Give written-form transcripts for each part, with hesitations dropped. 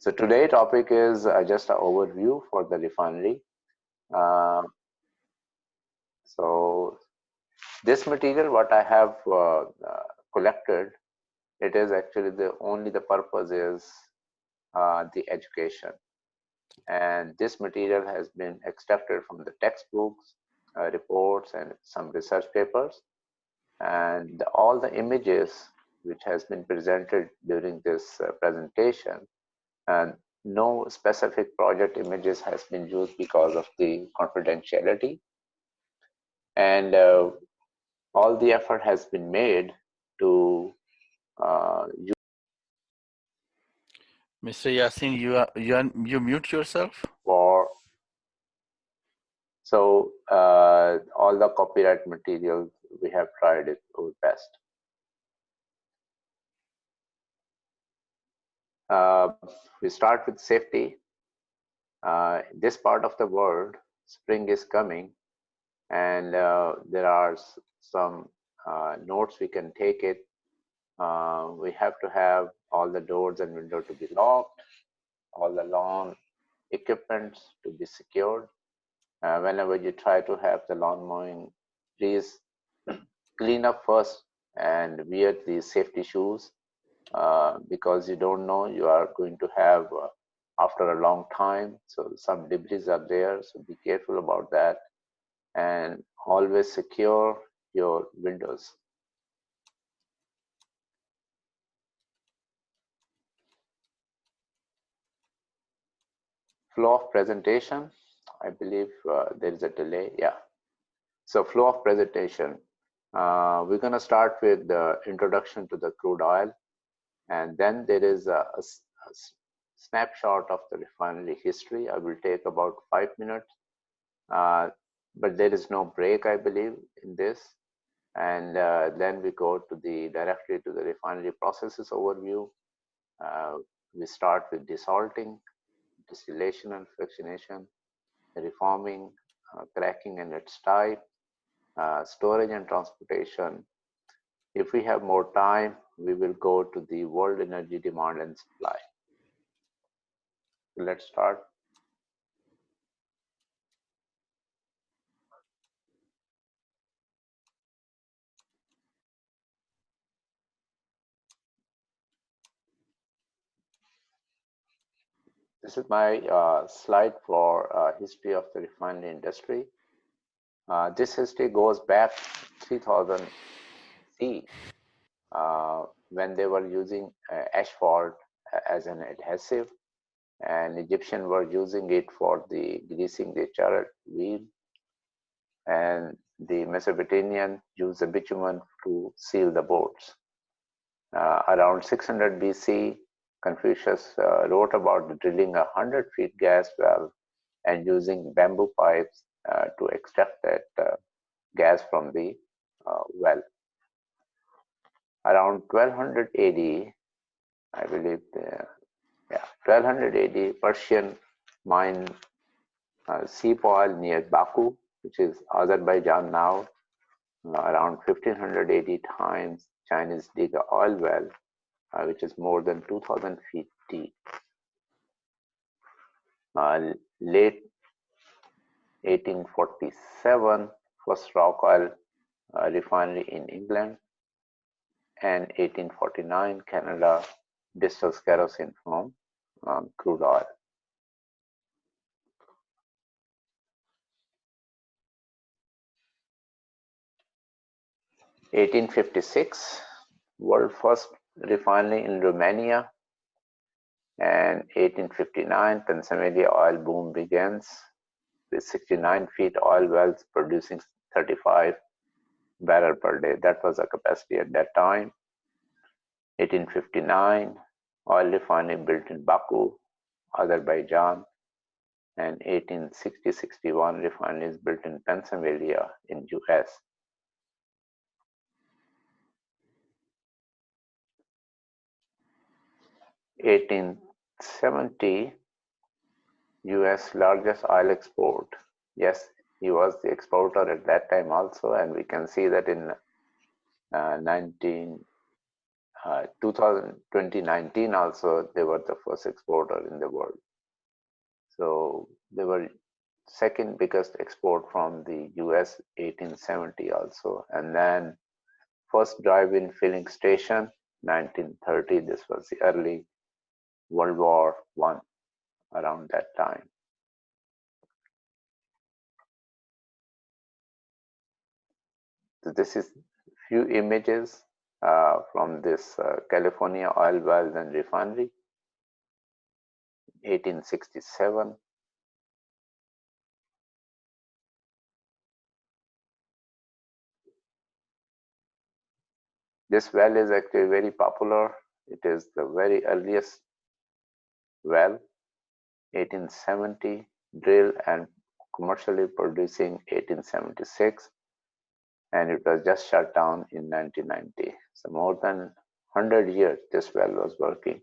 So today topic is just an overview for the refinery. So this material, what I have collected, it is actually only the purpose is the education. And this material has been extracted from the textbooks, reports, and some research papers. And all the images which has been presented during this presentation, and no specific project images has been used because of the confidentiality. And all the effort has been made to use. Mr. Yasin, you mute yourself. So all the copyright material, we have tried it our best. We start with safety. This part of the world, spring is coming, and there are some notes we can take it. We have to have all the doors and windows to be locked, all the lawn equipment to be secured. Whenever you try to have the lawn mowing, please clean up first and wear the safety shoes because you don't know you are going to have after a long time. So some debris are there, so be careful about that, and always secure your windows. Flow of presentation. I believe there is a delay. Yeah. So flow of presentation. We're going to start with the introduction to the crude oil, and then there is a snapshot of the refinery history. I will take about 5 minutes, but there is no break, I believe, in this. And then we go to directly to the refinery processes overview. We start with desalting, distillation and fractionation, reforming, cracking and its type, storage and transportation. If we have more time, we will go to the world energy demand and supply. So let's start. This is my slide for history of the refinery industry. This history goes back 3000 C when they were using asphalt as an adhesive, and Egyptians were using it for the greasing the chariot wheel, and the Mesopotamian used the bitumen to seal the boats. Around 600 BC, Confucius wrote about drilling a 100-feet gas well and using bamboo pipes to extract that gas from the well. Around 1200 AD, I believe, 1200 AD, Persian mined seep oil near Baku, which is Azerbaijan now. Around 1500 AD times, Chinese dig an oil well, which is more than 2000 feet deep. Late 1847, first rock oil refinery in England, and 1849, Canada distills kerosene from crude oil. 1856, world first refinery in Romania, and 1859, Pennsylvania oil boom begins with 69 feet oil wells producing 35 barrel per day. That was the capacity at that time. 1859, oil refinery built in Baku, Azerbaijan, and 1860-61 refineries built in Pennsylvania in US. 1870, US largest oil export. Yes, he was the exporter at that time also, and we can see that in 2019 also, they were the first exporter in the world. So they were second biggest export from the US 1870 also. And then first drive-in filling station 1930. This was the early World War I around that time. So this is few images from this California oil wells and refinery, 1867. This well is actually very popular. It is the very earliest well, 1870, drill and commercially producing 1876, and it was just shut down in 1990. So more than 100 years this well was working.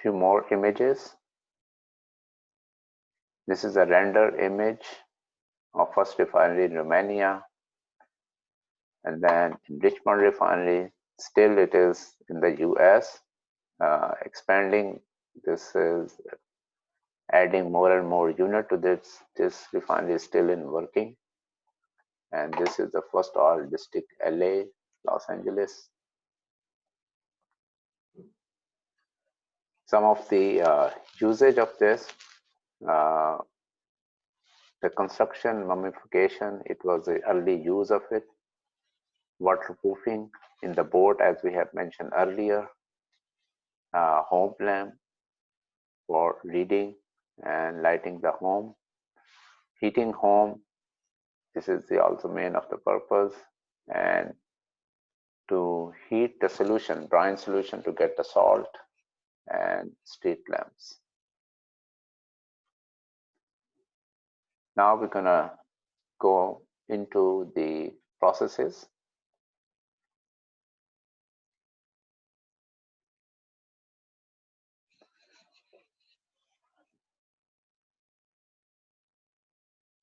Few more images. This is a render image of first refinery in Romania, and then in Richmond refinery. Still it is in the US, expanding. This is adding more and more unit to this. This refinery is still in working. And this is the first oil district, LA, Los Angeles. Some of the usage of this, the construction, mummification, it was the early use of it. Waterproofing in the boat, as we have mentioned earlier. Home lamp for reading and lighting the home. Heating home, this is the also main of the purpose. And to heat the solution, brine solution, to get the salt, and street lamps. Now we're gonna go into the processes.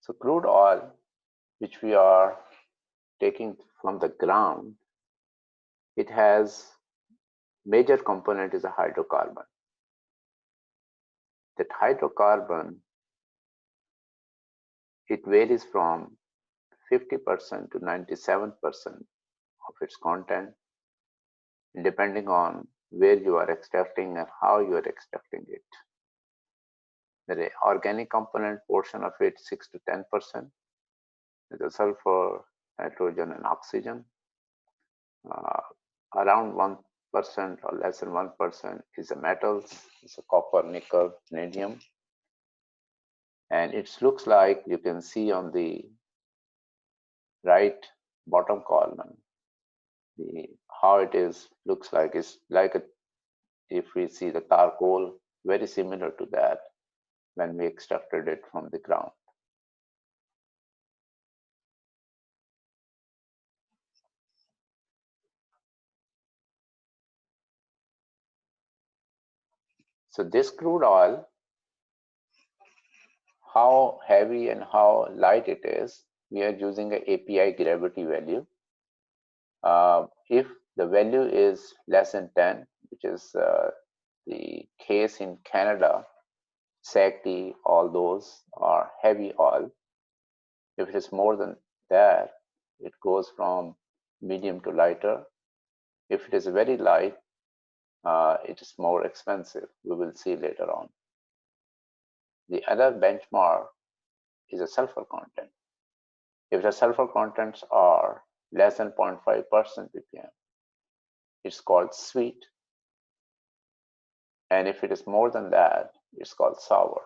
So crude oil, which we are taking from the ground, it has major component is a hydrocarbon. That hydrocarbon, it varies from 50% to 97% of its content, depending on where you are extracting and how you are extracting it. The organic component portion of it, 6 to 10%, is the sulfur, nitrogen, and oxygen. Around 1% or less than 1% is the metals, it's a copper, nickel, vanadium. And it looks like, you can see on the right bottom column, how it is, looks like, it's like if we see the charcoal, very similar to that when we extracted it from the ground. So this crude oil, how heavy and how light it is, we are using an API gravity value. If the value is less than 10, which is the case in Canada, SAGD, all those are heavy oil. If it is more than that, it goes from medium to lighter. If it is very light, it is more expensive. We will see later on. The other benchmark is a sulfur content. If the sulfur contents are less than 0.5% ppm, it's called sweet. And if it is more than that, it's called sour.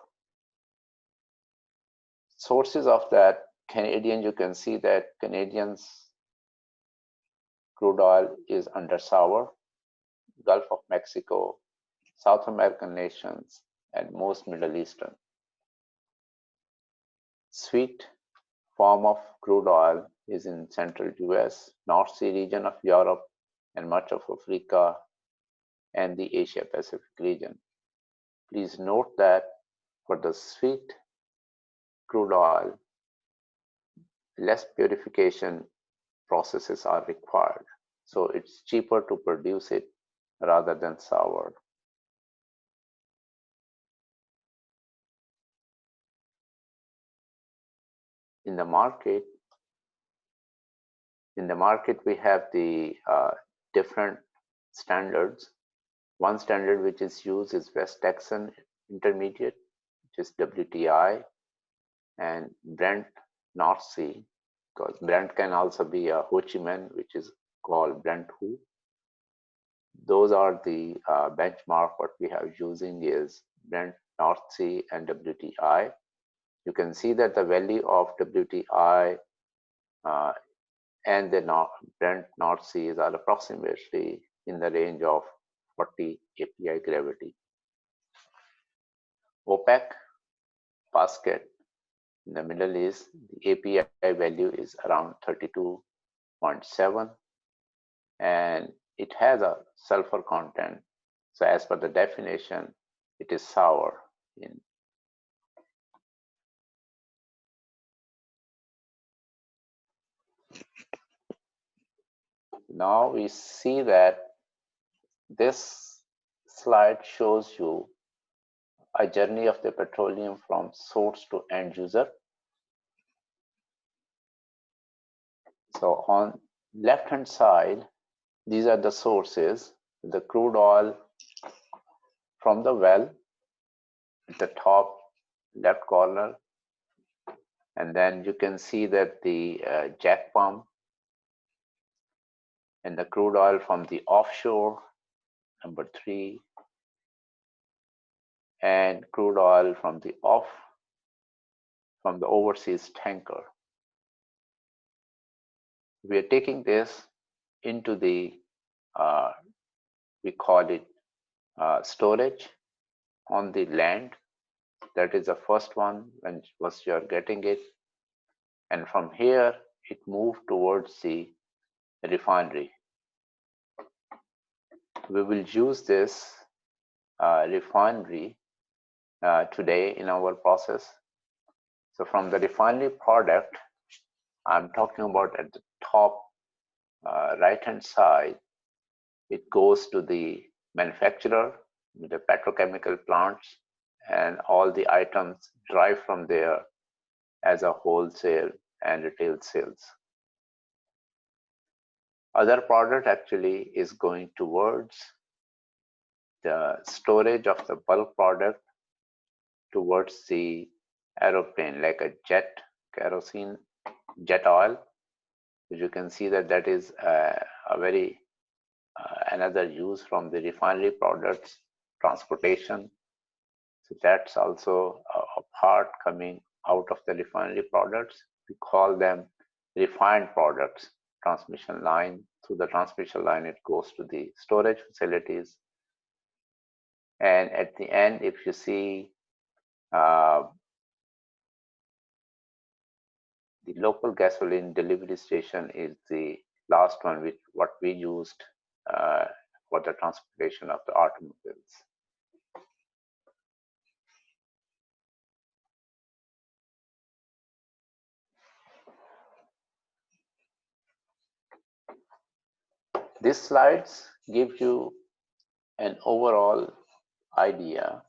Sources of that, Canadian, you can see that Canadians crude oil is under sour, Gulf of Mexico, South American nations, and most Middle Eastern. Sweet form of crude oil is in central US, North Sea region of Europe, and much of Africa and the Asia Pacific region. Please note that for the sweet crude oil, less purification processes are required. So it's cheaper to produce it rather than sour. In the market, we have the different standards. One standard which is used is West Texas Intermediate, which is WTI, and Brent North Sea, because Brent can also be a Ho Chi Minh, which is called Brent Hu. Those are the benchmark. What we have using is Brent North Sea and WTI. You can see that the value of WTI and the Brent North Sea are approximately in the range of 40 API gravity. OPEC basket in the Middle East, the API value is around 32.7, and it has a sulfur content. So as per the definition, it is sour. Now we see that this slide shows you a journey of the petroleum from source to end user. So on left hand side, these are the sources, the crude oil from the well at the top left corner, and then you can see that the jack pump and the crude oil from the offshore, number 3, and crude oil from the overseas tanker. We are taking this into the we call it storage on the land. That is the first one when once you are getting it, and from here it moved towards the refinery. We will use this refinery today in our process. So from the refinery product, I'm talking about at the top right hand side, it goes to the manufacturer, the petrochemical plants, and all the items derived from there as a wholesale and retail sales. Other product actually is going towards the storage of the bulk product towards the aeroplane, like a jet kerosene, jet oil. You can see that that is a very another use from the refinery products, transportation. So that's also a part coming out of the refinery products. We call them refined products. Transmission line, through the transmission line it goes to the storage facilities, and at the end, if you see the local gasoline delivery station is the last one with what we used for the transportation of the automobiles. These slides give you an overall idea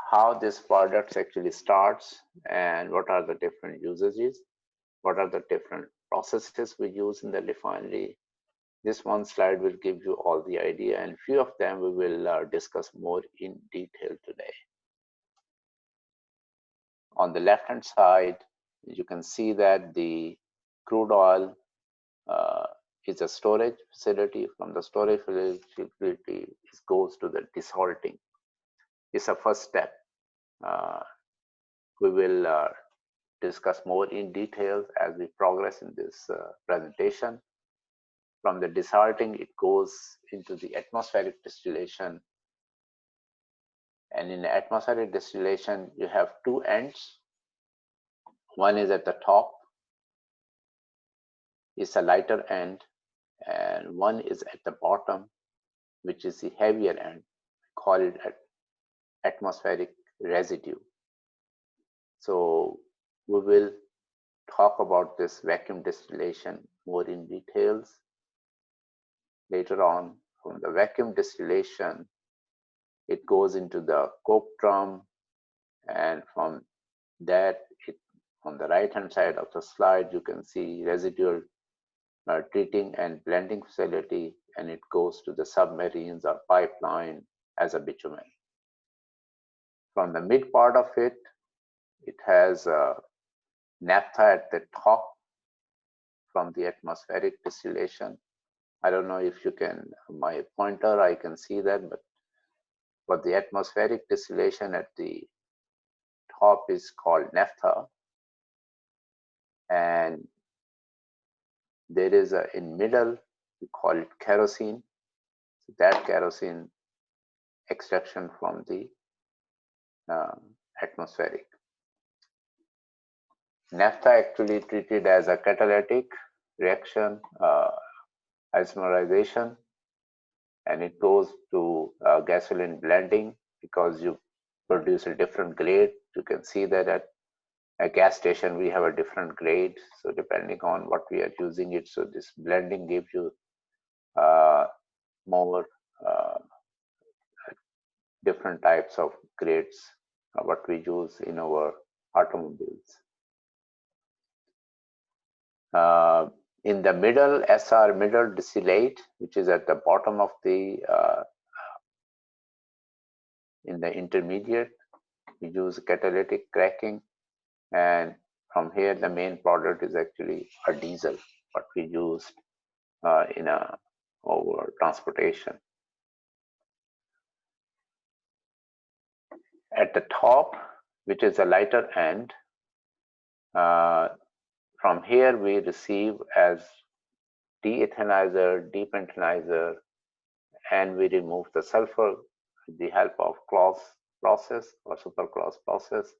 how this product actually starts and what are the different usages, what are the different processes we use in the refinery. This one slide will give you all the idea, and few of them we will discuss more in detail today. On the left hand side, you can see that the crude oil is a storage facility. From the storage facility, it goes to the desalting. It's a first step. We will discuss more in detail as we progress in this presentation. From the desalting, it goes into the atmospheric distillation. And in the atmospheric distillation, you have two ends. One is at the top, is a lighter end, and one is at the bottom, which is the heavier end. We call it atmospheric residue. So we will talk about this vacuum distillation more in details later on. From the vacuum distillation, it goes into the coke drum, and from that, on the right hand side of the slide, you can see residual treating and blending facility, and it goes to the submarines or pipeline as a bitumen. From the mid part of it, it has naphtha at the top from the atmospheric distillation. I don't know if you can, my pointer, I can see that, but for the atmospheric distillation at the top is called naphtha, and there is a in middle, we call it kerosene. So that kerosene extraction from the atmospheric. Naphtha actually treated as a catalytic reaction, isomerization, and it goes to gasoline blending because you produce a different grade. You can see that at a gas station we have a different grade, so depending on what we are using it, so this blending gives you more different types of grades what we use in our automobiles. In the middle, SR middle distillate, which is at the bottom of the in the intermediate, we use catalytic cracking, and from here the main product is actually a diesel, what we used in our transportation. At the top, which is the lighter end, from here we receive as deethanizer, depentanizer, and we remove the sulfur with the help of Claus process or super Claus process,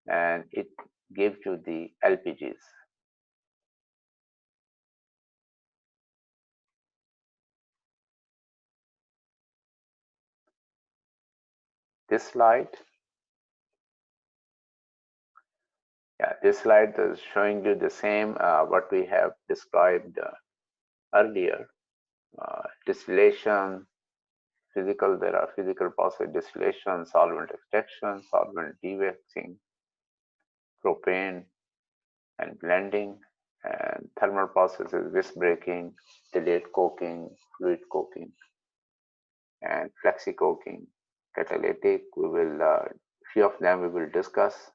and it gives you the LPGs. This slide, this slide is showing you the same what we have described earlier. Distillation, physical, there are physical process distillation, solvent extraction, solvent dewaxing, propane and blending, and thermal processes, visc breaking, delayed coking, fluid coking, and flexi coking. Catalytic, we will few of them we will discuss: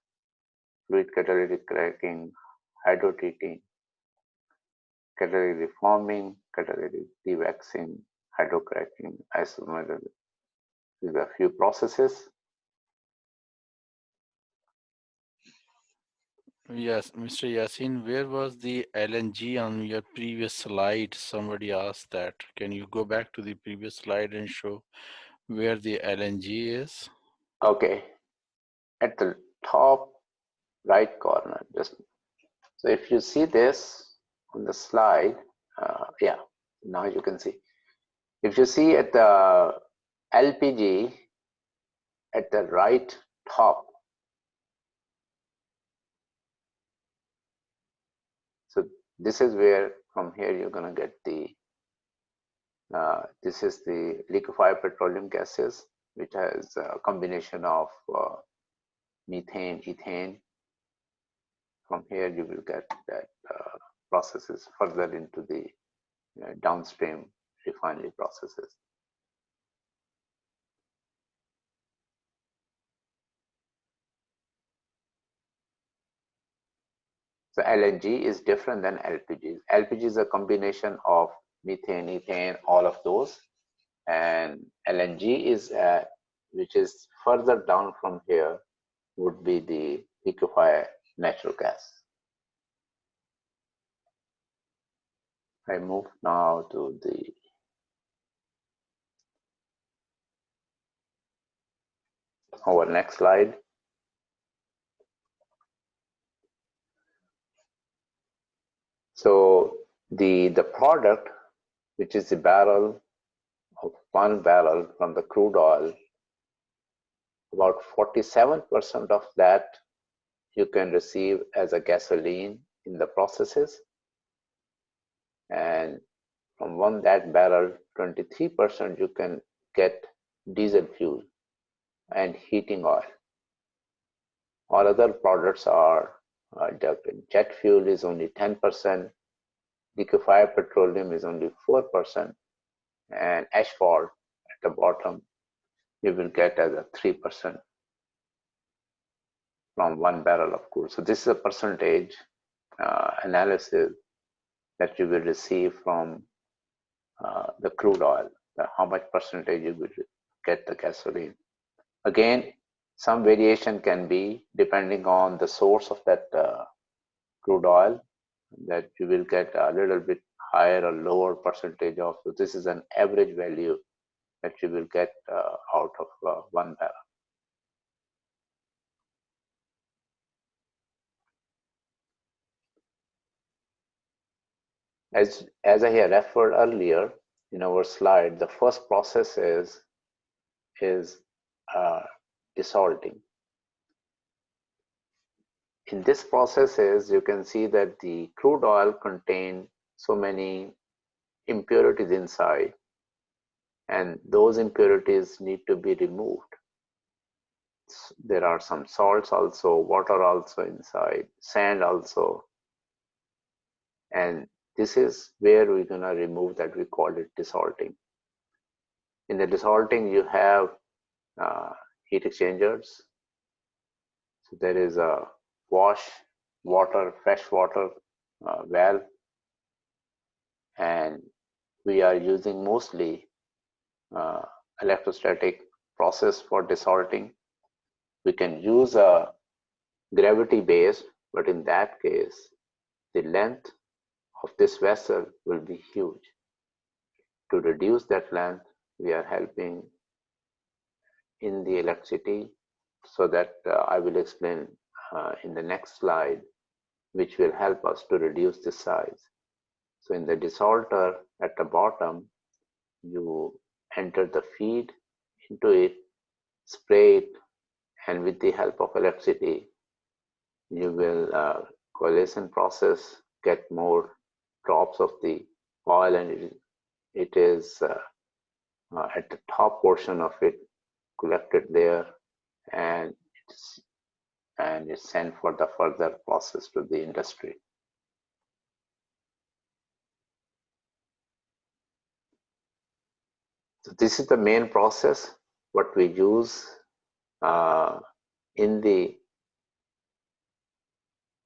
fluid catalytic cracking, hydrotreating, catalytic reforming, catalytic dewaxing, hydrocracking, isomerization. These are few processes. Yes, Mr. Yasin, where was the LNG on your previous slide? Somebody asked that. Can you go back to the previous slide and show where the LNG is? Okay, at the top right corner. Just so if you see this on the slide, yeah, now you can see. If you see at the LPG at the right top, so this is where from here you're going to get the this is the liquefied petroleum gases, which has a combination of methane, ethane. From here you will get that processes further into the downstream refinery processes. So LNG is different than LPG. LPG is a combination of methane, ethane, all of those, and LNG is which is further down from here would be the liquefied natural gas. I move now to our next slide. So the product, which is the barrel of 1 barrel from the crude oil, about 47% of that you can receive as a gasoline in the processes, and from that barrel, 23% you can get diesel fuel and heating oil. All other products are deducted. Jet fuel is only 10%, liquefied petroleum is only 4%, and asphalt at the bottom you will get as a 3% from 1 barrel of crude. So this is a percentage analysis that you will receive from the crude oil, how much percentage you will get the gasoline. Again, some variation can be depending on the source of that crude oil, that you will get a little bit higher or lower percentage of. So this is an average value that you will get out of 1 barrel. As I had referred earlier in our slide, the first process is desalting. In this process, you can see that the crude oil contains so many impurities inside, and those impurities need to be removed. There are some salts also, water also inside, sand also, and this is where we're going to remove that. We call it desalting. In the desalting, you have heat exchangers. So there is a fresh water valve, and we are using mostly electrostatic process for desalting. We can use a gravity based, but in that case, the length of this vessel will be huge. To reduce that length, we are helping in the electricity, so that I will explain in the next slide, which will help us to reduce the size. So in the desalter at the bottom, you enter the feed into it, spray it, and with the help of electricity, you will coagulation process, get more drops of the oil, and it is at the top portion of it collected there, and it's sent for the further process to the industry. So this is the main process what we use in the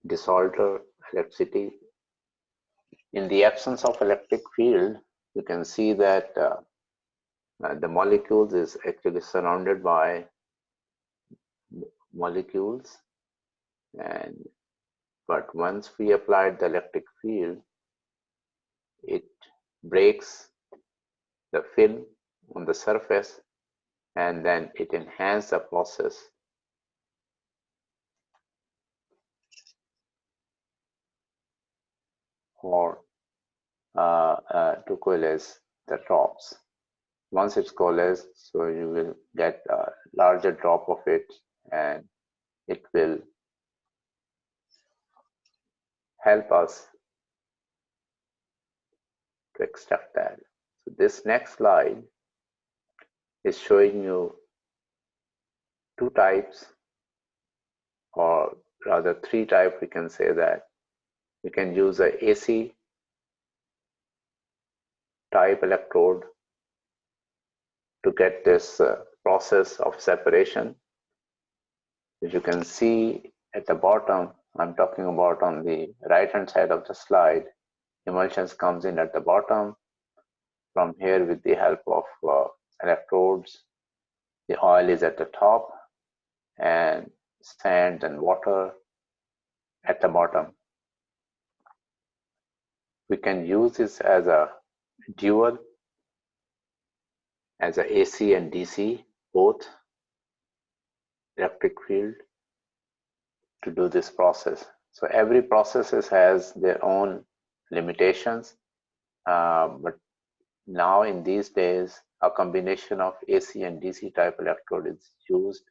desalter electricity. In the absence of electric field, you can see that the molecules is actually surrounded by molecules, but once we applied the electric field, it breaks the film on the surface, and then it enhances the process or to coalesce the drops. Once it's coalesced, so you will get a larger drop of it, and it will help us to extract that. So this next slide is showing you two types, or rather 3 types, we can say that. We can use a AC type electrode to get this process of separation. As you can see at the bottom, I'm talking about on the right hand side of the slide, emulsions comes in at the bottom. From here, with the help of electrodes, the oil is at the top, and sand and water at the bottom. We can use this as a dual, as a AC and DC, both electric field, to do this process. So every process has their own limitations, but now in these days, a combination of AC and DC type electrode is used,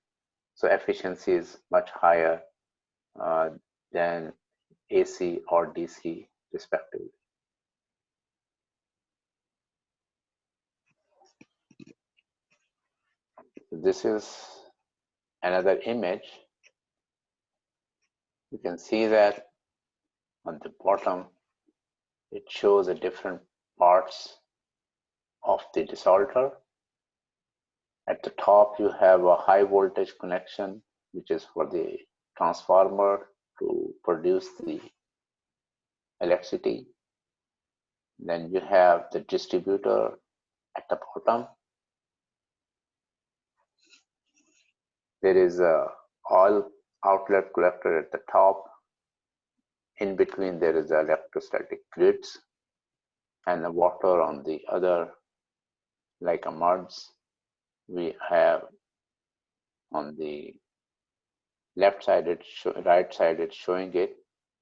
so efficiency is much higher than AC or DC respectively. This is another image. You can see that on the bottom it shows the different parts of the desalter. At the top you have a high voltage connection, which is for the transformer to produce the electricity. Then you have the distributor at the bottom. There is a oil outlet collector at the top. In between there is the electrostatic grids and the water on the other, like a muds. We have on the left side, right side, it's showing it.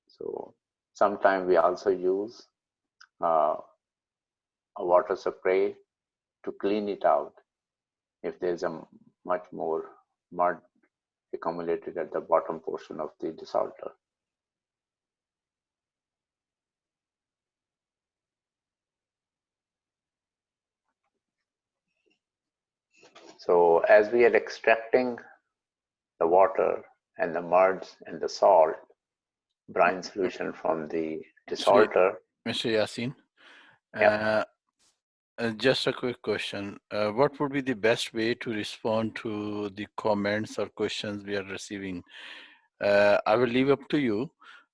So sometimes we also use a water spray to clean it out if there's a much more mud accumulated at the bottom portion of the desalter. So as we are extracting the water and the muds and the salt, brine solution from the desalter. Mr. Yasin, Yeah. just a quick question. What would be the best way to respond to the comments or questions we are receiving? I will leave up to you.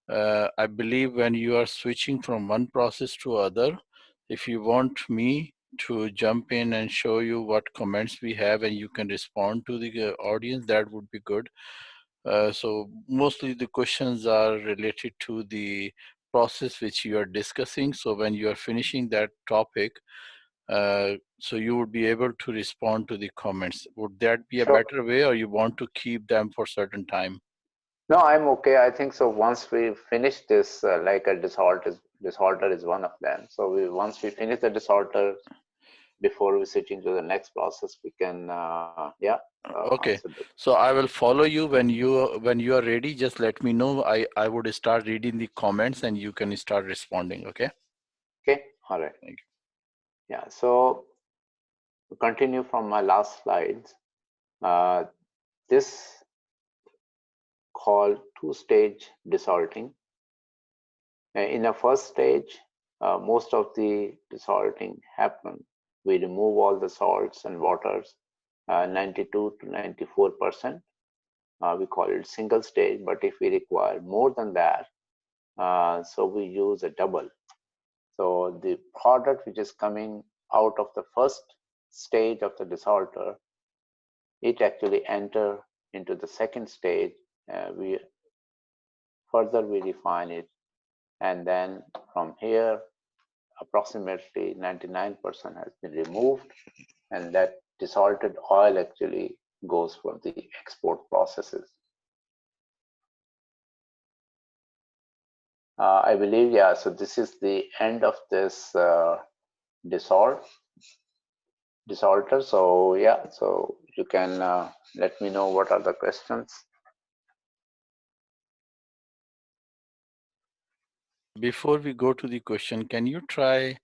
I believe when you are switching from one process to other, if you want me to jump in and show you what comments we have and you can respond to the audience, that would be good. So mostly the questions are related to the process which you are discussing. So when you are finishing that topic, so you would be able to respond to the comments. Would that be a better way, or you want to keep them for certain time? No, I'm okay. I think so. Once we finish this, like a desalter is one of them. So once we finish the desalter, before we switch into the next process, we can Okay, so I will follow you when you are ready. Just let me know. I would start reading the comments and you can start responding. Okay. Okay. All right. Thank you. Yeah. So to continue from my last slides, this called two-stage desalting. In the first stage, most of the desalting happen. We remove all the salts and waters, 92 to 94%. We call it single stage, but if we require more than that, so we use a double. So the product which is coming out of the first stage of the desalter, it actually enter into the second stage. We refine it, and then from here approximately 99% has been removed, and that desalted oil actually goes for the export processes. I believe, yeah, so this is the end of this desalter. So yeah, so you can let me know what are the questions. Before we go to the question, can you try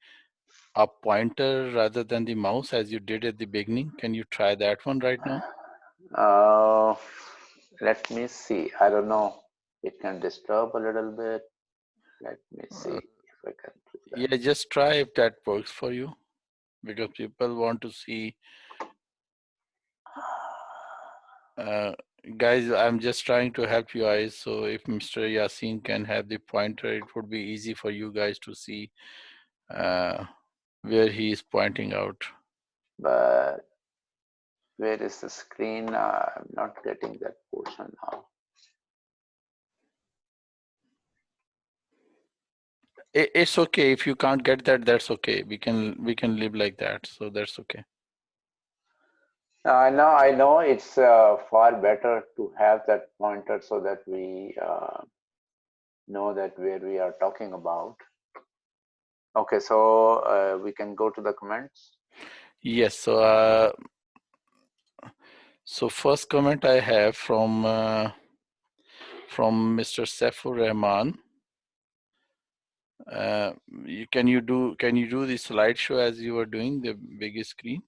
a pointer rather than the mouse as you did at the beginning? Can you try that one right now? Let me see. I don't know. It can disturb a little bit. Let me see if I can do that. Yeah, just try if that works for you, because people want to see. Guys, I'm just trying to help you guys. So if Mr. Yasin can have the pointer, it would be easy for you guys to see where he is pointing out. But where is the screen? I'm not getting that portion now. It's okay if you can't get that. That's okay. We can live like that. So that's okay. I know it's far better to have that pointer so that we know that where we are talking about. Okay, so we can go to the comments. Yes. So first comment I have from Mr. Saifur Rahman. Can you do the slideshow as you were doing the biggest screen,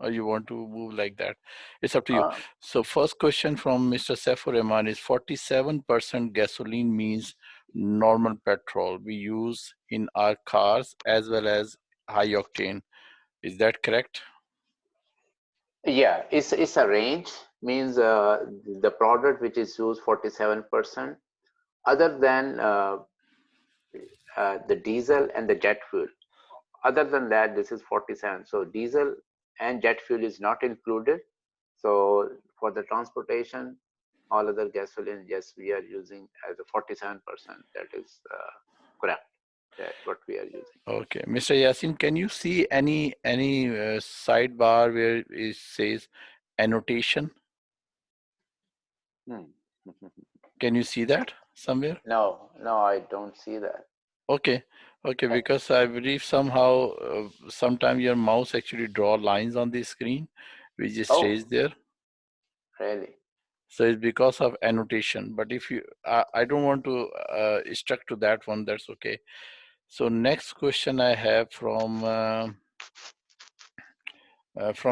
or you want to move like that? It's up to you. Uh, So first question from Mr. Saifur Rahman is 47% gasoline means normal petrol we use in our cars as well as high octane. Is that correct? yeah, it's a range, means the product which is used 47%, other than the diesel and the jet fuel. Other than that, this is 47. So diesel and jet fuel is not included. So for the transportation, all other gasoline, yes, we are using as a 47%. That is correct. That what we are using. Okay, Mr. Yasin, can you see any sidebar where it says annotation? Hmm. Can you see that somewhere? No, no, I don't see that. Okay, okay, because I believe somehow, sometime your mouse actually draw lines on the screen, which just stays Oh, there. really? So it's because of annotation. But if you, I don't want to stuck to that one. That's okay. So next question I have from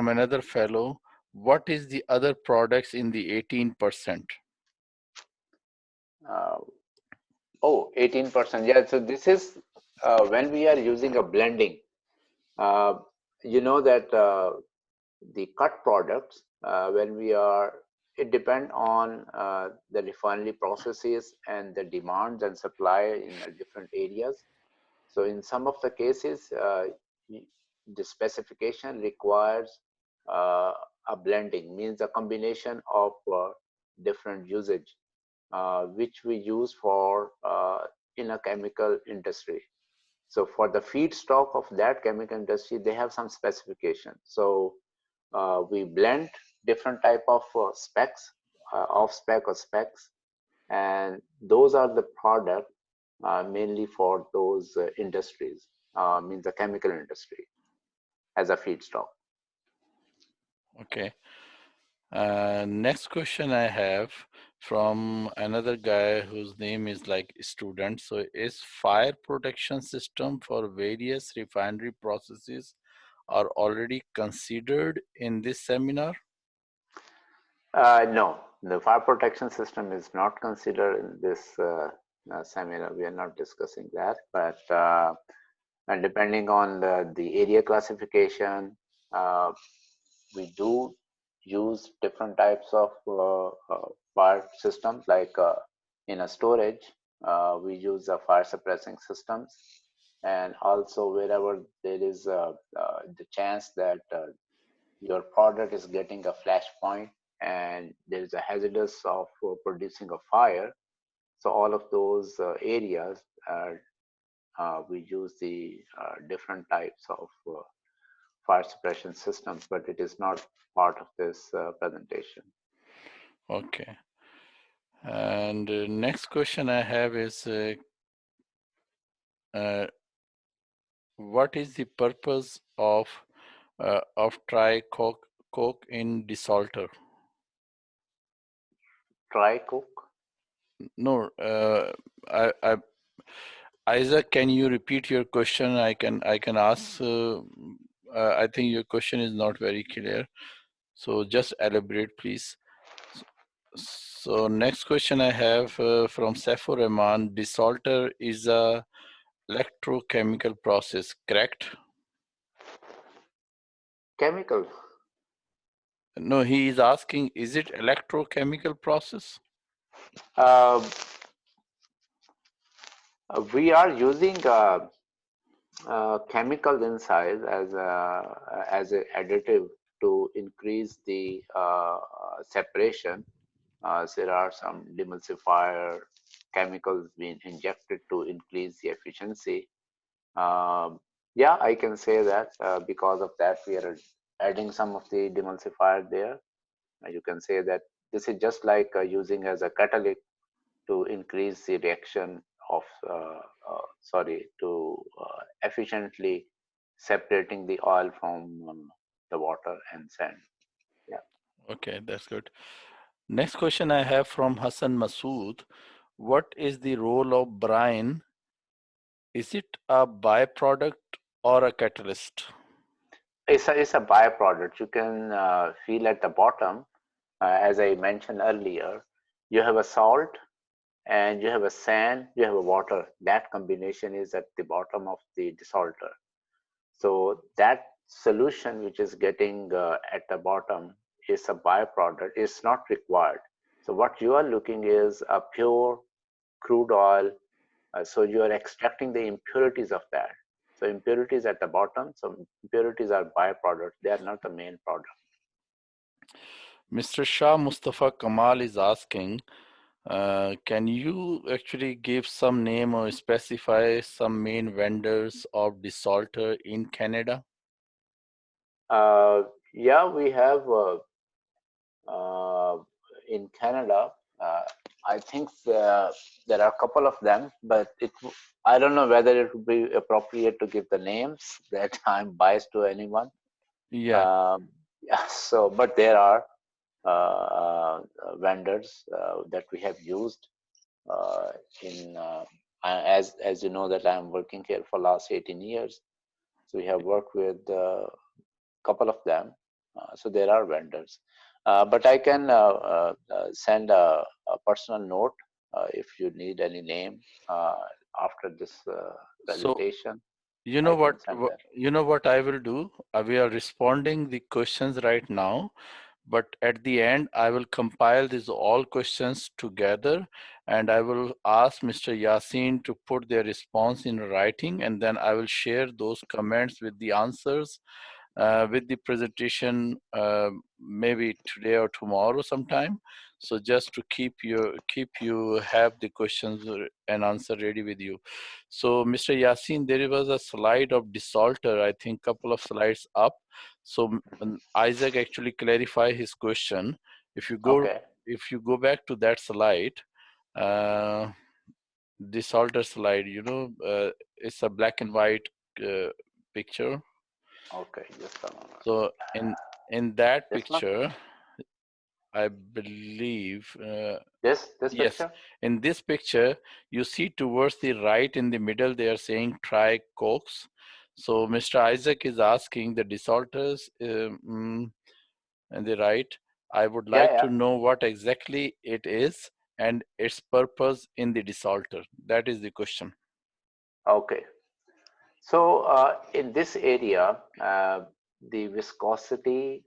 another fellow. What is the other products in the 18%? Uh, oh, 18%. Yeah, so this is when we are using a blending. Uh, you know that the cut products, when we are, it depend on the refinery processes and the demands and supply in different areas. So in some of the cases, the specification requires uh, a blending, means a combination of different usage, which we use for in a chemical industry. So for the feedstock of that chemical industry, they have some specification. So we blend different type of specs, off spec or specs, and those are the product mainly for those industries, means the chemical industry as a feedstock. Okay. Next question I have from another guy whose name is like student. So is fire protection system for various refinery processes are already considered in this seminar? No, the fire protection system is not considered in this seminar. We are not discussing that, but and depending on the area classification, uh, we do use different types of fire systems. Like in a storage, we use fire suppressing systems, and also wherever there is the chance that your product is getting a flash point and there is a hazardous of producing a fire. So all of those areas, we use the different types of fire suppression systems, but it is not part of this presentation. Okay. And next question I have is what is the purpose of try coke in desalter? Try cook. No, Isaac, can you repeat your question? I can ask. I think your question is not very clear. So just elaborate, please. So next question I have from Saifur Rahman. Desalter is a electrochemical process, correct? Chemical. No, he is asking, is it electrochemical process? Uh, we are using chemical inside as a additive to increase the separation. There are some demulsifier chemicals being injected to increase the efficiency. Yeah, I can say that because of that, we are adding some of the demulsifier there. You can say that this is just like using as a catalyst to increase the reaction of, sorry, to efficiently separating the oil from the water and sand. Yeah. Okay, that's good. Next question I have from Hassan Masood. What is the role of brine Is it a byproduct or a catalyst? It's a byproduct. You can feel at the bottom, as I mentioned earlier, you have a salt and you have a sand, you have a water. That combination is at the bottom of the desalter. So that solution which is getting at the bottom is a byproduct. It's not required. So what you are looking is a pure crude oil. So you are extracting the impurities of that. So impurities at the bottom. So impurities are byproducts. They are not the main product. Mr. Shah Mustafa Kamal is asking, can you actually give some name or specify some main vendors of desalter in Canada? Yeah, we have in Canada. I think there are a couple of them, but I don't know whether it would be appropriate to give the names. That I'm biased to anyone. Yeah. Yeah, so, but there are vendors that we have used in as you know that I'm working here for last 18 years. So we have worked with a couple of them. So there are vendors. But I can send a personal note if you need any name after this So presentation. you I know can what, send that. you know what I will do? We are responding the questions right now, but at the end I will compile these all questions together and I will ask Mr. Yasin to put their response in writing, and then I will share those comments with the answers with the presentation maybe today or tomorrow sometime. So just to keep you have the questions and answer ready with you. So Mr. Yasin, there was a slide of desalter, I think couple of slides up. So Isaac actually clarify his question. If you go Okay. if you go back to that slide, uh, desalter slide, it's a black and white picture. Okay. Just a moment. So in that This one. picture, I believe, This yes, picture. in this picture, you see towards the right in the middle, they are saying try cokes. So Mr. Isaac is asking the desalters in the right. I would Yeah. like Yeah. to know what exactly it is and its purpose in the desalter. That is the question. Okay. So in this area, the viscosity,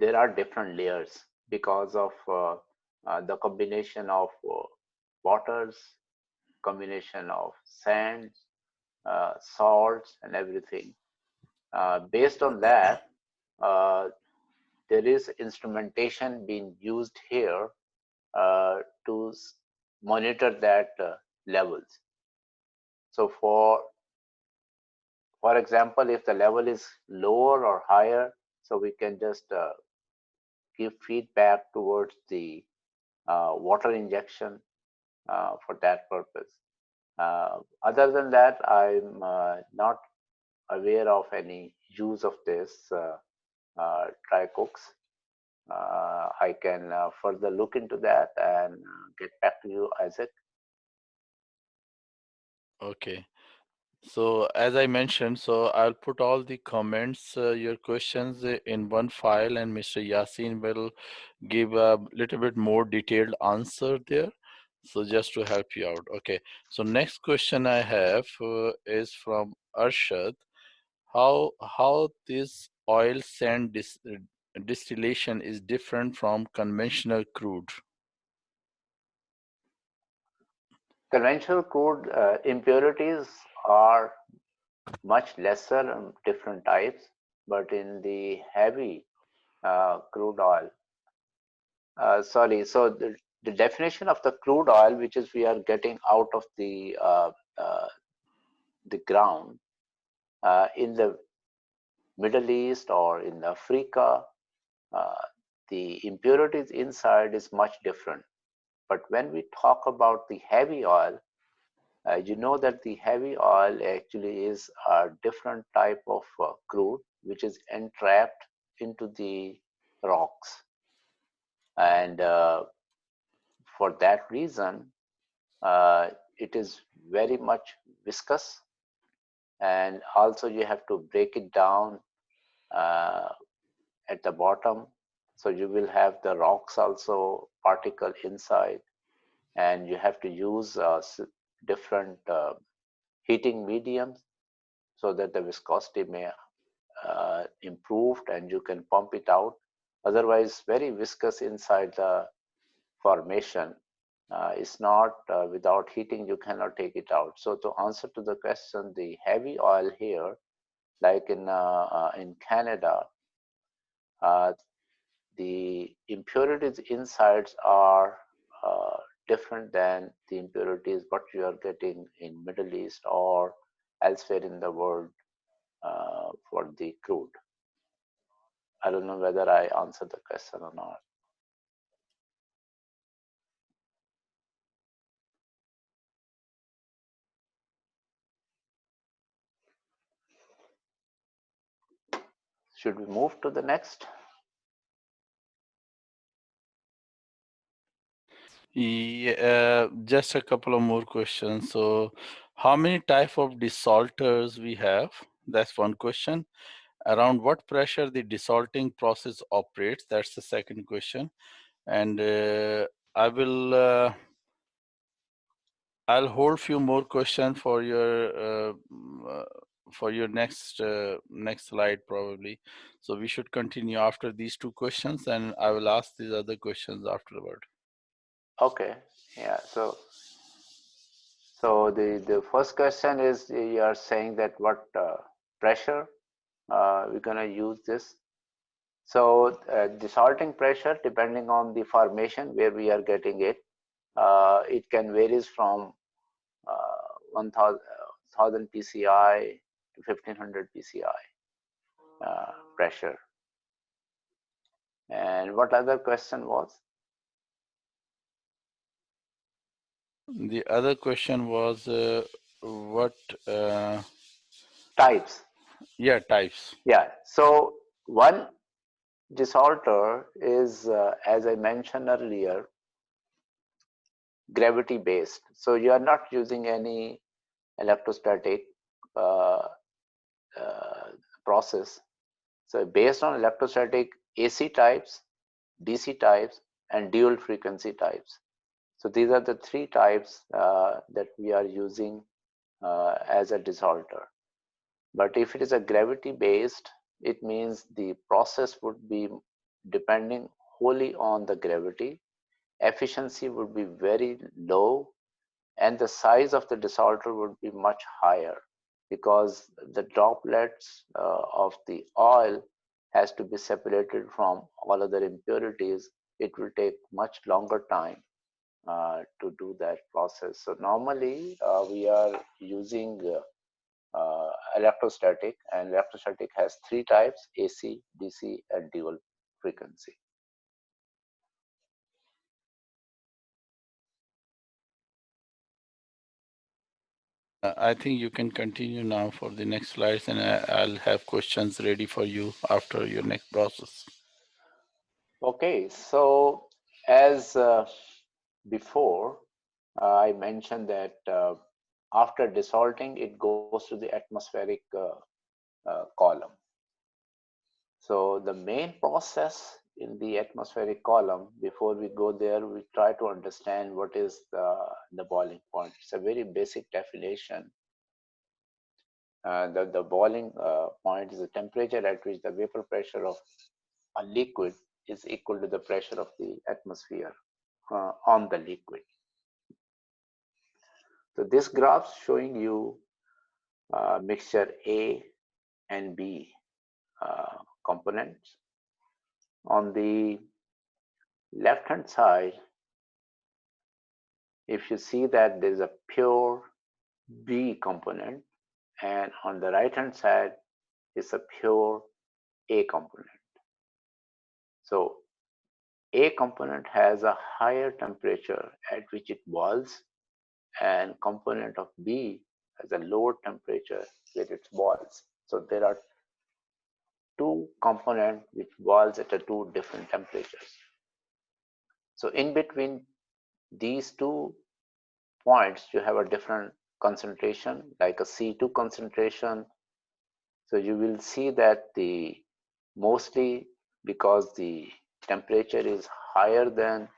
there are different layers because of the combination of waters, combination of sands, salts, and everything. Based on that, uh, there is instrumentation being used here to monitor that levels. So for example, if the level is lower or higher, so we can just give feedback towards the water injection for that purpose. Other than that, I'm not aware of any use of this tricooks. I can further look into that and get back to you, Isaac. Okay. So as I mentioned, so I'll put all the comments, your questions in one file, and Mr. Yasin will give a little bit more detailed answer there. So just to help you out. Okay. So next question I have is from Arshad. How this oil sand distillation is different from conventional crude? Conventional crude impurities are much lesser and different types, but in the heavy crude oil, sorry, so the definition of the crude oil, which is we are getting out of the ground in the Middle East or in Africa, uh, the impurities inside is much different. But when we talk about the heavy oil, you know that the heavy oil actually is a different type of crude which is entrapped into the rocks. And for that reason, uh, it is very much viscous, and also you have to break it down uh, at the bottom. So you will have the rocks also particle inside, and you have to use different heating mediums so that the viscosity may improved and you can pump it out. Otherwise, very viscous inside the formation. Is not without heating, you cannot take it out. So to answer to the question, the heavy oil here, like in Canada, uh, the impurities insides are uh, different than the impurities what you are getting in Middle East or elsewhere in the world for the crude. I don't know whether I answered the question or not. Should we move to the next? Yeah, just a couple of more questions. So, how many type of desalters we have? That's one question. Around what pressure the desalting process operates? That's the second question. And I will I'll hold few more questions for your next slide probably. So we should continue after these two questions, and I will ask these other questions afterward. Okay, yeah. So the first question is you are saying that what pressure we're gonna use this. So desalting pressure, depending on the formation where we are getting it, it can varies from 1000 PCI to 1500 PCI pressure. And what other question was? The other question was what Types. yeah, types. Yeah. So one desalter is, as I mentioned earlier, gravity based. So you are not using any electrostatic uh, uh, process. So based on electrostatic AC types, DC types, and dual frequency types. So these are the three types that we are using as a desalter. But if it is a gravity based, it means the process would be depending wholly on the gravity. Efficiency would be very low, and the size of the desalter would be much higher because the droplets of the oil has to be separated from all other impurities. It will take much longer time to do that process. So normally we are using electrostatic, and electrostatic has three types: AC, DC, and dual frequency. I think you can continue now for the next slides, and I'll have questions ready for you after your next process. Okay, so as before, I mentioned that after desalting, it goes to the atmospheric column. So the main process in the atmospheric column, before we go there, we try to understand what is the boiling point. It's a very basic definition. The boiling point is the temperature at which the vapor pressure of a liquid is equal to the pressure of the atmosphere on the liquid. So this graph showing you mixture A and B components. On the left hand side, if you see that there is a pure B component, and on the right hand side is a pure A component. So A component has a higher temperature at which it boils, and component of B has a lower temperature where it boils. So there are two components which boils at a two different temperatures. So in between these two points, you have a different concentration, like a C2 concentration. So you will see that the mostly because the temperature is higher than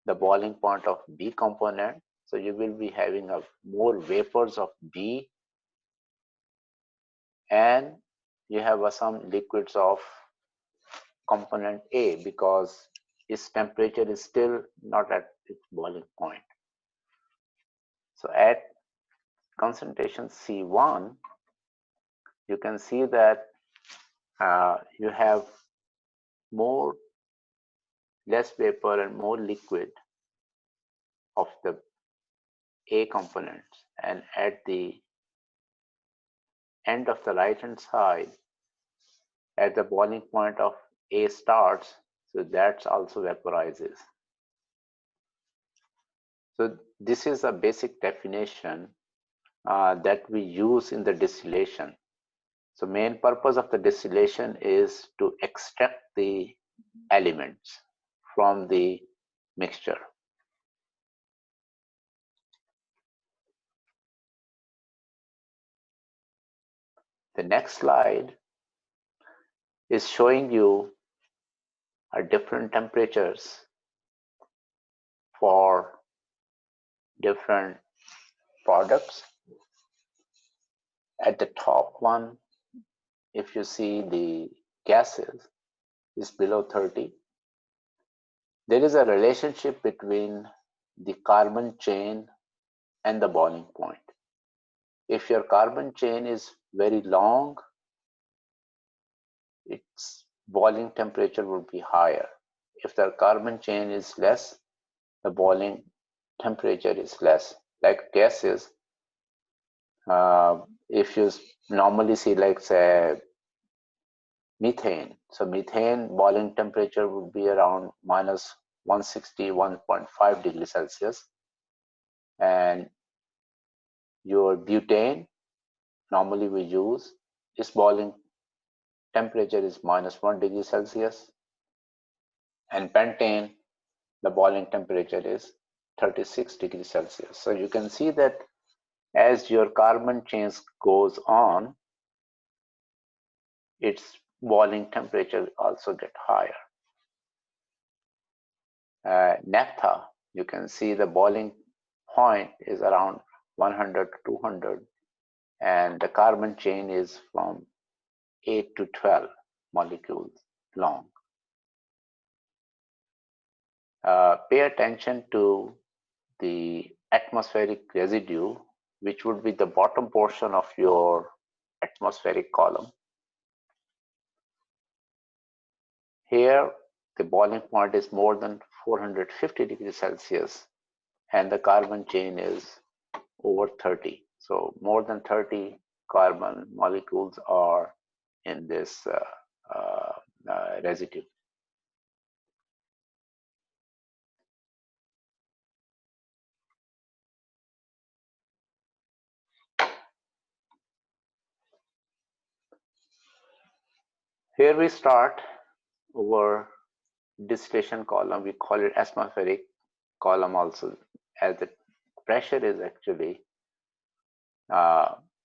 the boiling point of B component, so you will be having a more vapors of B, and you have some liquids of component A because its temperature is still not at its boiling point. So at concentration C1, you can see that you have less vapor and more liquid of the A components, and at the end of the right hand side, at the boiling point of A starts, so that also vaporizes. So this is a basic definition that we use in the distillation. So main purpose of the distillation is to extract the elements from the mixture. The next slide is showing you different temperatures for different products. At the top one, if you see the gases is below 30, there is a relationship between the carbon chain and the boiling point. If your carbon chain is very long, its boiling temperature would be higher. If the carbon chain is less, the boiling temperature is less. Like gases, if you normally see, like say methane, so methane boiling temperature would be around minus 161.5 degrees Celsius, and your butane, normally we use, its boiling temperature is minus 1 degree Celsius, and pentane, the boiling temperature is 36 degrees Celsius. So you can see that as your carbon chains goes on, its boiling temperature also get higher. Naphtha, you can see the boiling point is around 100 to 200, and the carbon chain is from 8 to 12 molecules long. Pay attention to the atmospheric residue, which would be the bottom portion of your atmospheric column. Here, the boiling point is more than 450 degrees Celsius, and the carbon chain is over 30. So more than 30 carbon molecules are in this residue. Here we start our distillation column. We call it atmospheric column also, as the pressure is actually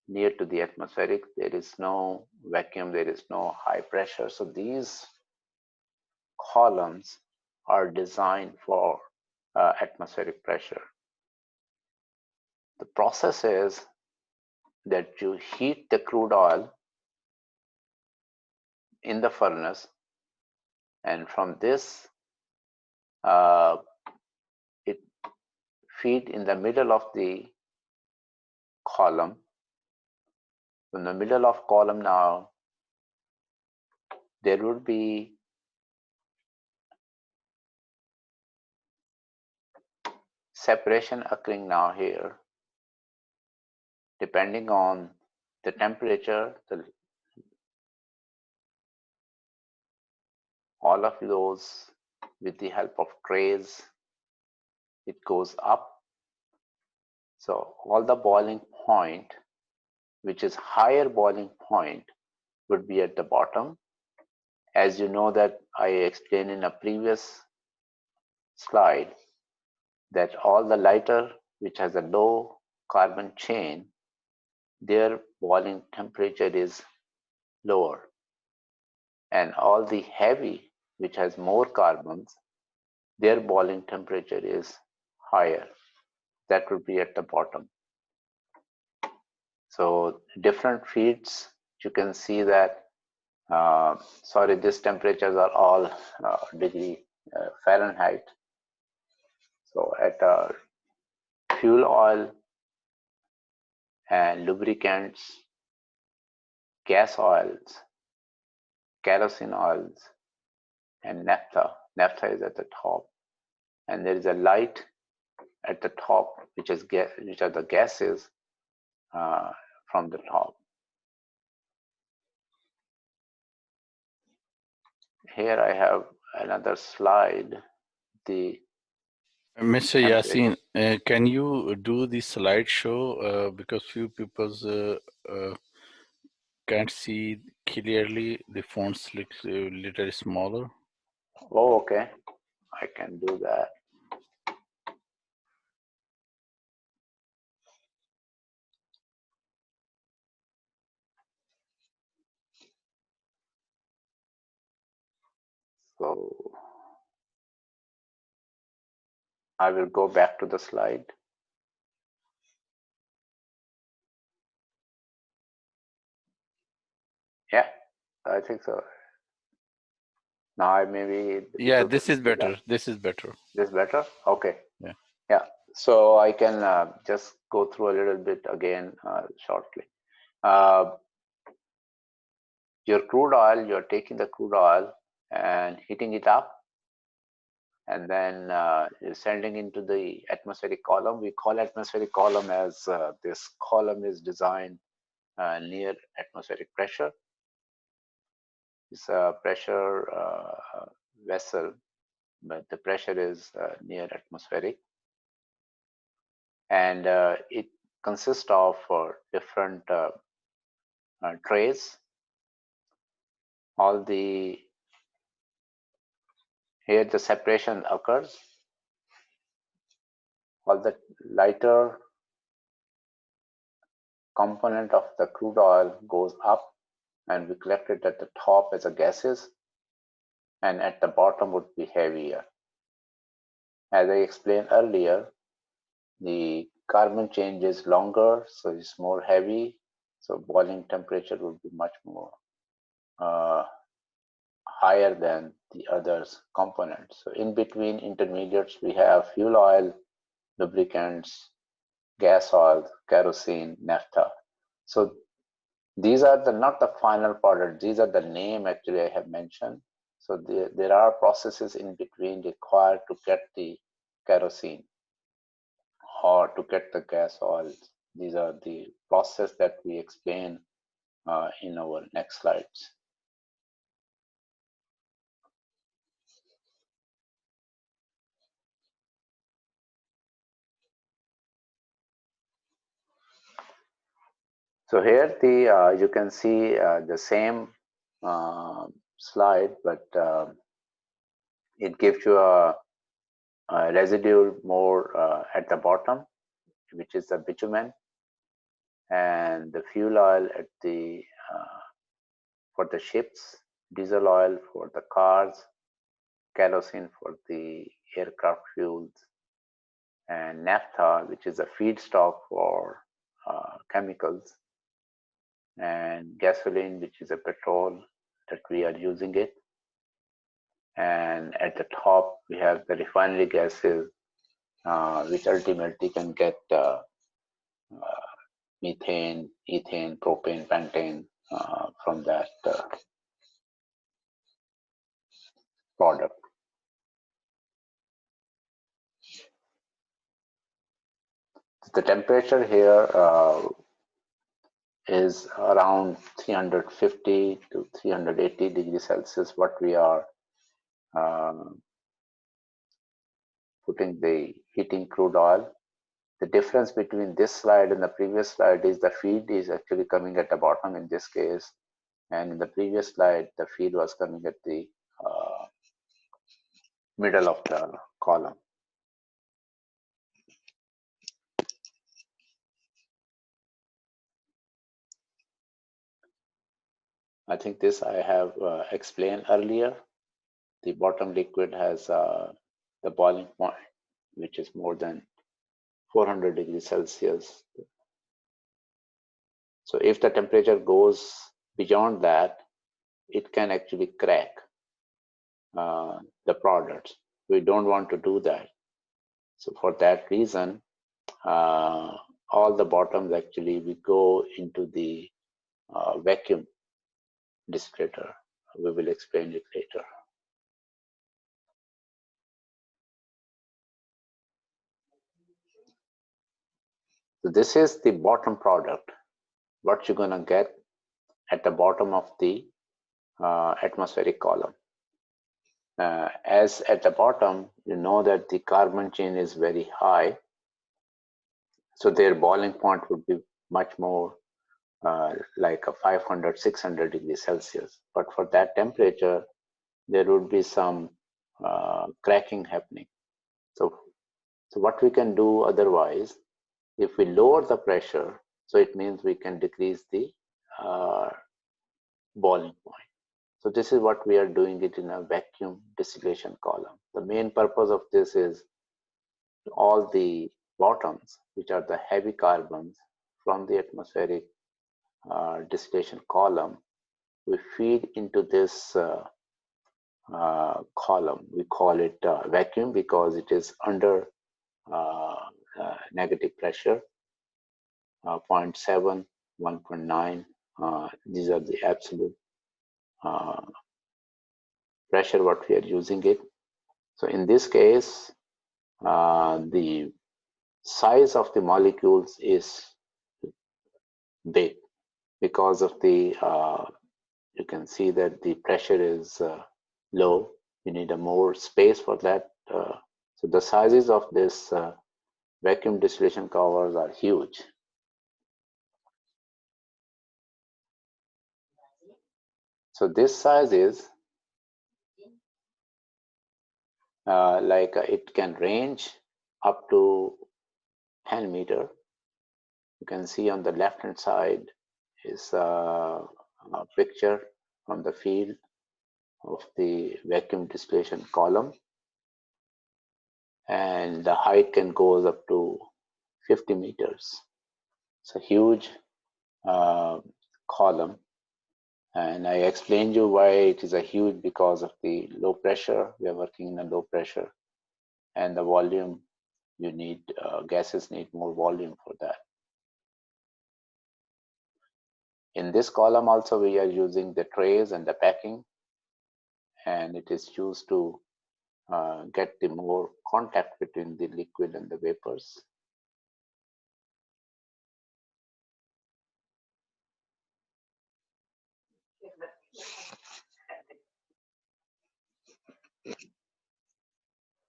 near to the atmospheric. There is no vacuum, there is no high pressure. So these columns are designed for atmospheric pressure. The process is that you heat the crude oil in the furnace, and from this it feed in the middle of the column. In the middle of column now, there would be separation occurring now here, depending on the temperature. All of those, with the help of trays, it goes up. So all the boiling point, which is higher boiling point, would be at the bottom. As you know that I explained in a previous slide, that all the lighter which has a low carbon chain, their boiling temperature is lower. And all the heavy, which has more carbons, their boiling temperature is higher. That would be at the bottom. So different feeds, you can see that, sorry, these temperatures are all degree Fahrenheit. So at fuel oil and lubricants, gas oils, kerosene oils, and naphtha. Naphtha is at the top. And there is a light at the top, which are the gases from the top. Here I have another slide. Mr. Yasin, can you do the slideshow because few people can't see clearly, the fonts look a little smaller. Oh, okay. I can do that. So I will go back to the slide. Yeah, I think so. Now I maybe. Yeah, this is better. This is better. This is better? Okay. Yeah. Yeah. So I can just go through a little bit again shortly. Your crude oil, you're taking the crude oil and heating it up, and then you're sending into the atmospheric column. We call atmospheric column as this column is designed near atmospheric pressure. It's a pressure vessel, but the pressure is near atmospheric. And it consists of different trays. Here the separation occurs. All the lighter component of the crude oil goes up, and we collect it at the top as a gases, and at the bottom would be heavier. As I explained earlier, the carbon chain is longer, so it's more heavy, so boiling temperature would be much more higher than the others components. So in between intermediates, we have fuel oil, lubricants, gas oil, kerosene, naphtha. So these are not the final product. These are the name actually I have mentioned. So there are processes in between required to get the kerosene or to get the gas oils. These are the process that we explain in our next slides. So here you can see the same slide, but it gives you a residue more at the bottom, which is the bitumen, and the fuel oil at the for the ships, diesel oil for the cars, kerosene for the aircraft fuels, and naphtha, which is a feedstock for chemicals, and gasoline, which is a petrol that we are using it. And at the top, we have the refinery gases, which ultimately can get methane, ethane, propane, pentane from that product. The temperature here is around 350 to 380 degrees Celsius, what we are putting the heating crude oil. The difference between this slide and the previous slide is the feed is actually coming at the bottom in this case, and in the previous slide the feed was coming at the middle of the column. I think this I have explained earlier. The bottom liquid has the boiling point, which is more than 400 degrees Celsius. So if the temperature goes beyond that, it can actually crack the products. We don't want to do that. So for that reason, all the bottoms actually we go into the vacuum distillator. We will explain it later. So this is the bottom product, what you're gonna get at the bottom of the atmospheric column. As at the bottom, you know that the carbon chain is very high, so their boiling point would be much more like a 500, 600 degrees Celsius. But for that temperature, there would be some cracking happening. So what we can do otherwise, if we lower the pressure, so it means we can decrease the boiling point. So this is what we are doing it in a vacuum distillation column. The main purpose of this is all the bottoms, which are the heavy carbons from the atmospheric distillation column, we feed into this column. We call it vacuum because it is under negative pressure, 0.7, 1.9. These are the absolute pressure what we are using it. So in this case, the size of the molecules is big because of the you can see that the pressure is low. You need a more space for that. So the sizes of this vacuum distillation covers are huge. So this size is it can range up to 10 meter. You can see on the left hand side is a picture from the field of the vacuum distillation column, and the height can go up to 50 meters. It's a huge column, and I explained you why it is a huge because of the low pressure. We are working in a low pressure, and the volume you need gases need more volume for that. In this column also we are using the trays and the packing, and it is used to get the more contact between the liquid and the vapors.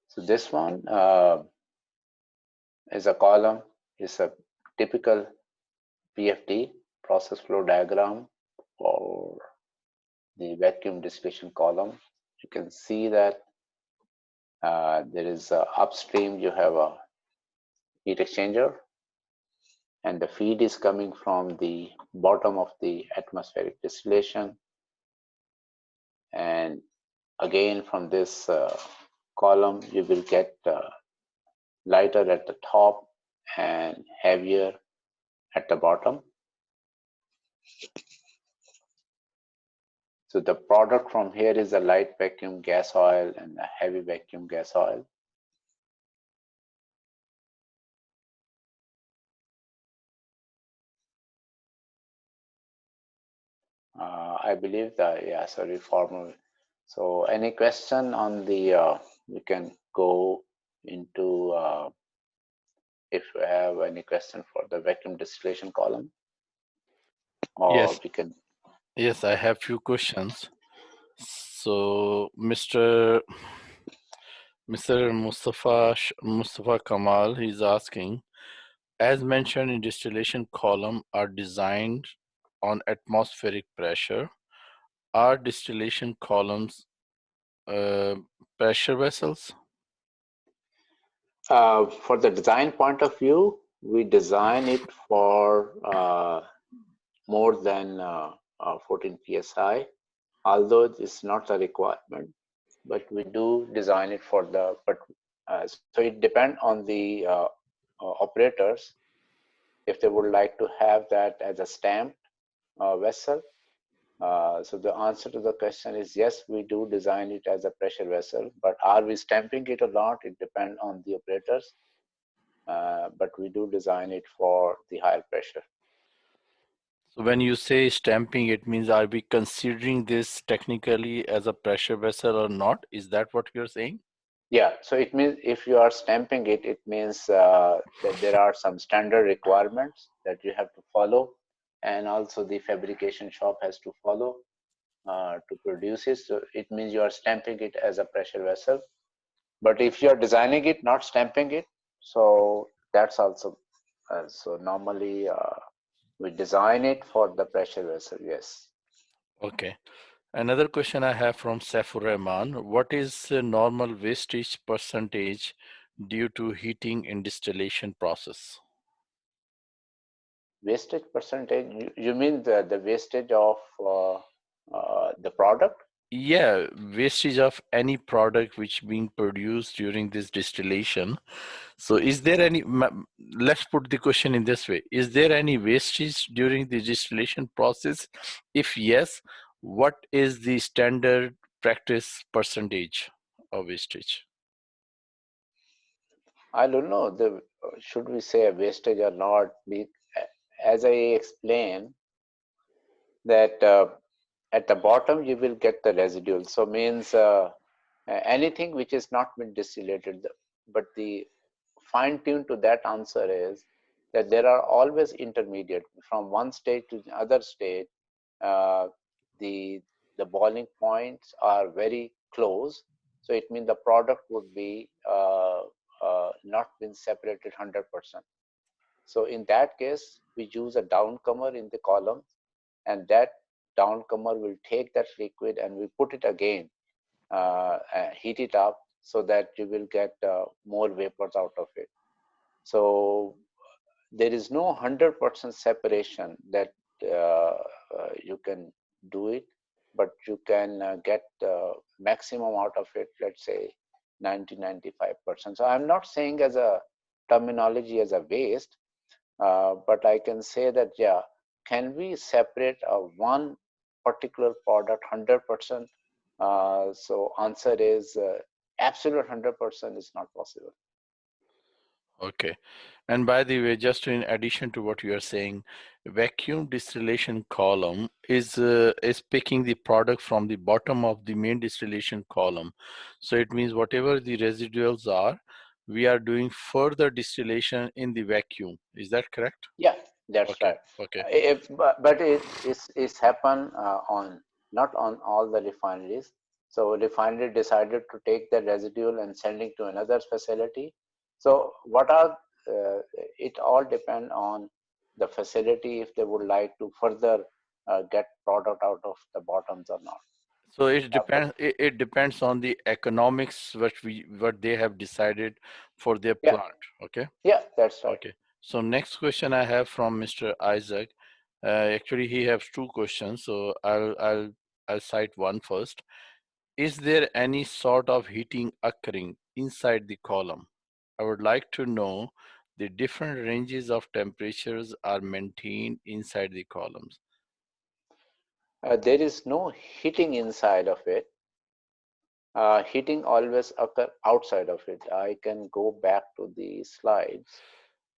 So this one is a column, is a typical PFD, process flow diagram for the vacuum distillation column. You can see that there is upstream you have a heat exchanger, and the feed is coming from the bottom of the atmospheric distillation, and again from this column you will get lighter at the top and heavier at the bottom. So the product from here is a light vacuum gas oil and a heavy vacuum gas oil. I believe that, yeah, sorry, formal. So any question on the, we can go into, if you have any question for the vacuum distillation column, or Yes. we can. Yes, I have few questions. So Mr. Mustafa Kamal, he's asking, as mentioned in distillation column are designed on atmospheric pressure. Are distillation columns pressure vessels? For the design point of view, we design it for more than 14 psi, although it's not a requirement, but we do design it for the, so it depends on the operators if they would like to have that as a stamped vessel. So the answer to the question is yes, we do design it as a pressure vessel, but are we stamping it or not? It depends on the operators, but we do design it for the higher pressure. So when you say stamping, it means are we considering this technically as a pressure vessel or not? Is that what you're saying? Yeah, so it means if you are stamping it, it means that there are some standard requirements that you have to follow, and also the fabrication shop has to follow to produce it. So it means you are stamping it as a pressure vessel. But if you are designing it, not stamping it, so that's also, so normally we design it for the pressure vessel, yes. Okay. Another question I have from Saifur Rahman. What is the normal wastage percentage due to heating in distillation process? Wastage percentage, you mean the wastage of the product? Yeah, wastage of any product which being produced during this distillation. So is there any, let's put the question in this way. Is there any wastage during the distillation process? If yes, what is the standard practice percentage of wastage? I don't know, should we say a wastage or not? As I explained, that at the bottom you will get the residual. So means anything which is not been distillated, but the fine tune to that answer is that there are always intermediate from one stage to the other stage. uh, the the boiling points are very close, so it means the product would be not been separated 100%. So in that case we use a downcomer in the column, and that downcomer will take that liquid and we put it again, heat it up so that you will get more vapors out of it. So there is no 100% separation that you can do it, but you can get maximum out of it, let's say 90-95%. So I'm not saying as a terminology as a waste, but I can say that, yeah, can we separate one particular product 100%? So answer is absolute 100% is not possible. Okay. And by the way, just in addition to what you are saying, vacuum distillation column is picking the product from the bottom of the main distillation column. So it means whatever the residuals are, we are doing further distillation in the vacuum. Is that correct? Yeah, that's Okay. right. Okay. But it's happen on not on all the refineries. So refinery decided to take the residual and sending to another facility. So what are it all depend on the facility if they would like to further get product out of the bottoms or not. So it But depends. It depends on the economics what they have decided for their yeah, plant. Okay. yeah, that's right. Okay. So next question I have from Mr. Isaac. Actually, he has two questions. So I'll cite one first. Is there any sort of heating occurring inside the column? I would like to know the different ranges of temperatures are maintained inside the columns. There is no heating inside of it. Heating always occur outside of it. I can go back to the slides.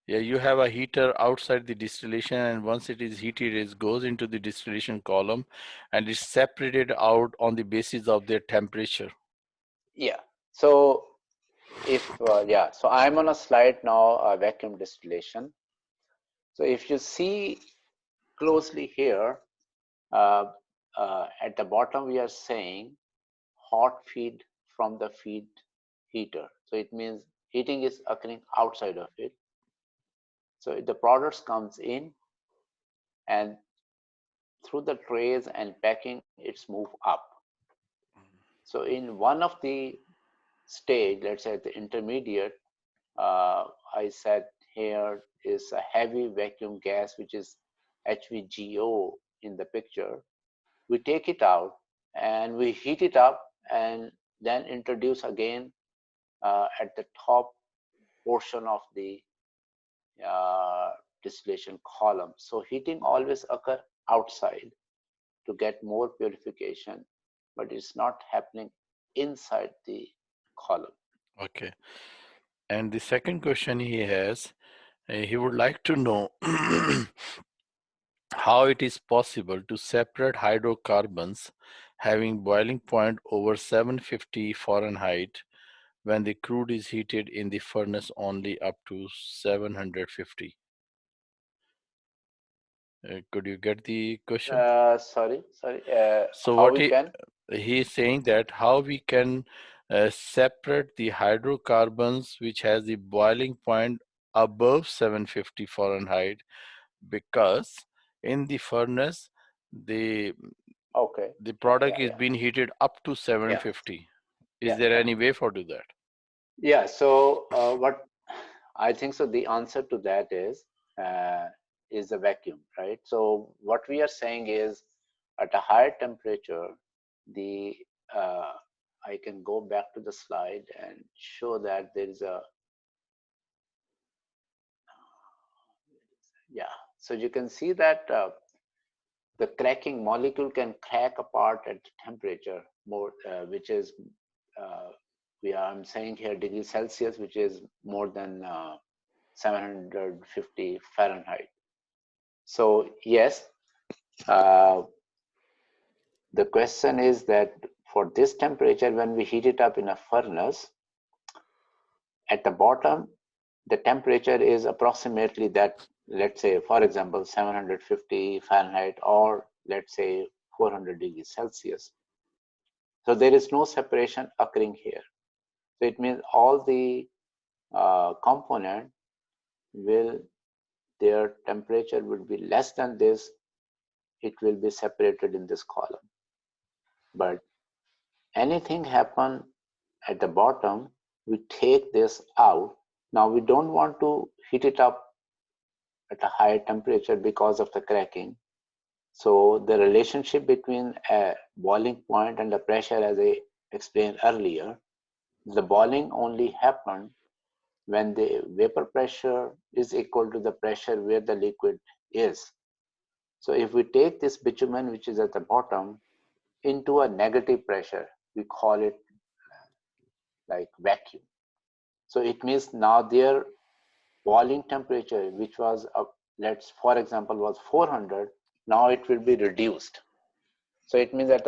Yeah, you have a heater outside the distillation, and once it is heated, it goes into the distillation column and is separated out on the basis of their temperature. Yeah. So if yeah, so I'm on a slide now, vacuum distillation. So if you see closely here, uh, at the bottom we are saying hot feed from the feed heater. So it means heating is occurring outside of it. So the products comes in, and through the trays and packing, it's move up. So in one of the stage, let's say the intermediate, I said here is a heavy vacuum gas, which is HVGO in the picture. we take it out and we heat it up and then introduce again at the top portion of the distillation column. So heating always occur outside to get more purification, but it's not happening inside the column. Okay. And the second question he has, he would like to know how it is possible to separate hydrocarbons having boiling point over 750 Fahrenheit when the crude is heated in the furnace only up to 750. Could you get the question? Sorry. So How what we can? he is saying that how we can separate the hydrocarbons which has the boiling point above 750 Fahrenheit, because in the furnace the Okay. the Yeah, product yeah, is yeah, being heated up to yeah, 750. Is yeah, there yeah. any way for do that? Yeah. So what I think so the answer to that is the vacuum, right? So what we are saying is at a higher temperature, the I can go back to the slide and show that there is a yeah. So you can see that the cracking molecule can crack apart at temperature more, which is I'm saying here degree Celsius, which is more than 750 Fahrenheit. So yes, uh, the question is that for this temperature, when we heat it up in a furnace, at the bottom, the temperature is approximately that, let's say, for example, 750 Fahrenheit, or let's say 400 degrees Celsius. So there is no separation occurring here. So it means all the component will, their temperature will be less than this. It will be separated in this column. But anything happen at the bottom, we take this out. Now we don't want to heat it up at a higher temperature because of the cracking. So the relationship between a boiling point and the pressure, as I explained earlier, the boiling only happened when the vapor pressure is equal to the pressure where the liquid is. So if we take this bitumen, which is at the bottom, into a negative pressure, we call it like vacuum. So it means now their boiling temperature, which was let's for example was 400, now it will be reduced. So it means that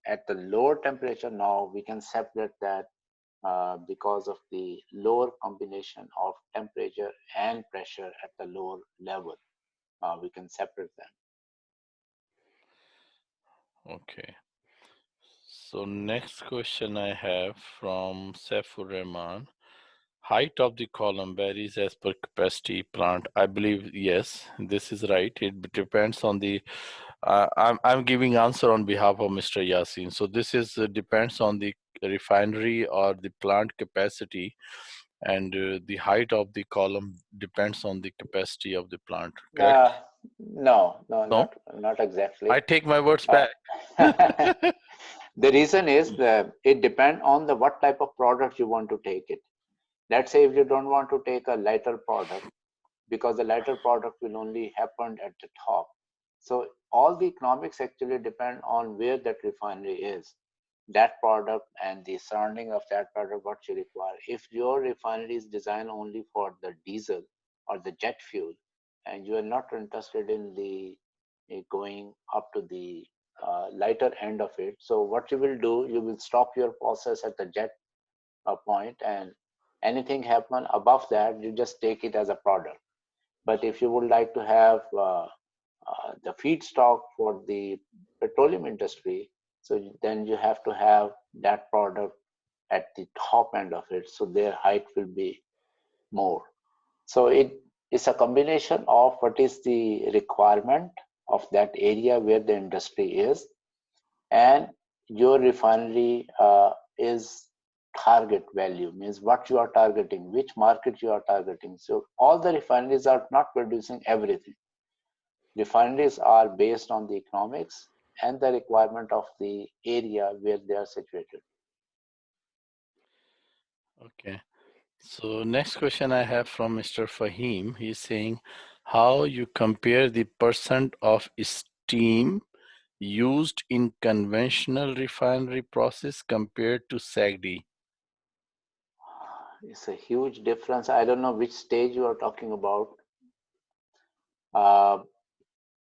at the lower temperature now we can separate that because of the lower combination of temperature and pressure at the lower level. We can separate them. Okay. So next question I have from Saifur Rahman. Height of the column varies as per capacity plant. I believe yes, this is right. It depends on the. I'm giving answer on behalf of Mr. Yasin. So this is depends on the refinery or the plant capacity, and the height of the column depends on the capacity of the plant. Correct? No, No, not I exactly. take my words Uh, back. the reason is that it depends on the what type of product you want to take it. Let's say if you don't want to take a lighter product, because the lighter product will only happen at the top. So all the economics actually depend on where that refinery is, that product and the surrounding of that product, what you require. If your refinery is designed only for the diesel or the jet fuel, and you are not interested in the going up to the lighter end of it, so what you will do, you will stop your process at the jet point, and anything happen above that, you just take it as a product. But if you would like to have the feedstock for the petroleum industry, so then you have to have that product at the top end of it, so their height will be more. So it is a combination of what is the requirement of that area where the industry is, and your refinery is target value, means what you are targeting, which market you are targeting. So all the refineries are not producing everything. Refineries are based on the economics, and the requirement of the area where they are situated. Okay. So next question I have from Mr. Fahim. He's saying how you compare the percent of steam used in conventional refinery process compared to SAGD. It's a huge difference. I don't know which stage you are talking about.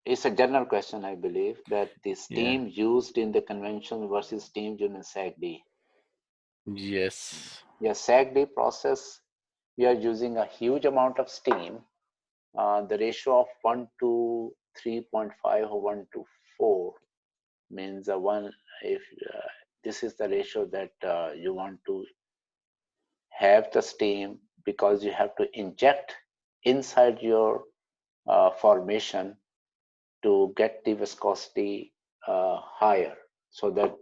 It's a general question, I believe, that the steam used in the conventional versus steam used in SAGD. Yes. Yeah, SAGD process, we are using a huge amount of steam. The ratio of 1 to 3.5 or 1 to 4 means if this is the ratio that you want to have the steam, because you have to inject inside your formation to get the viscosity higher, so that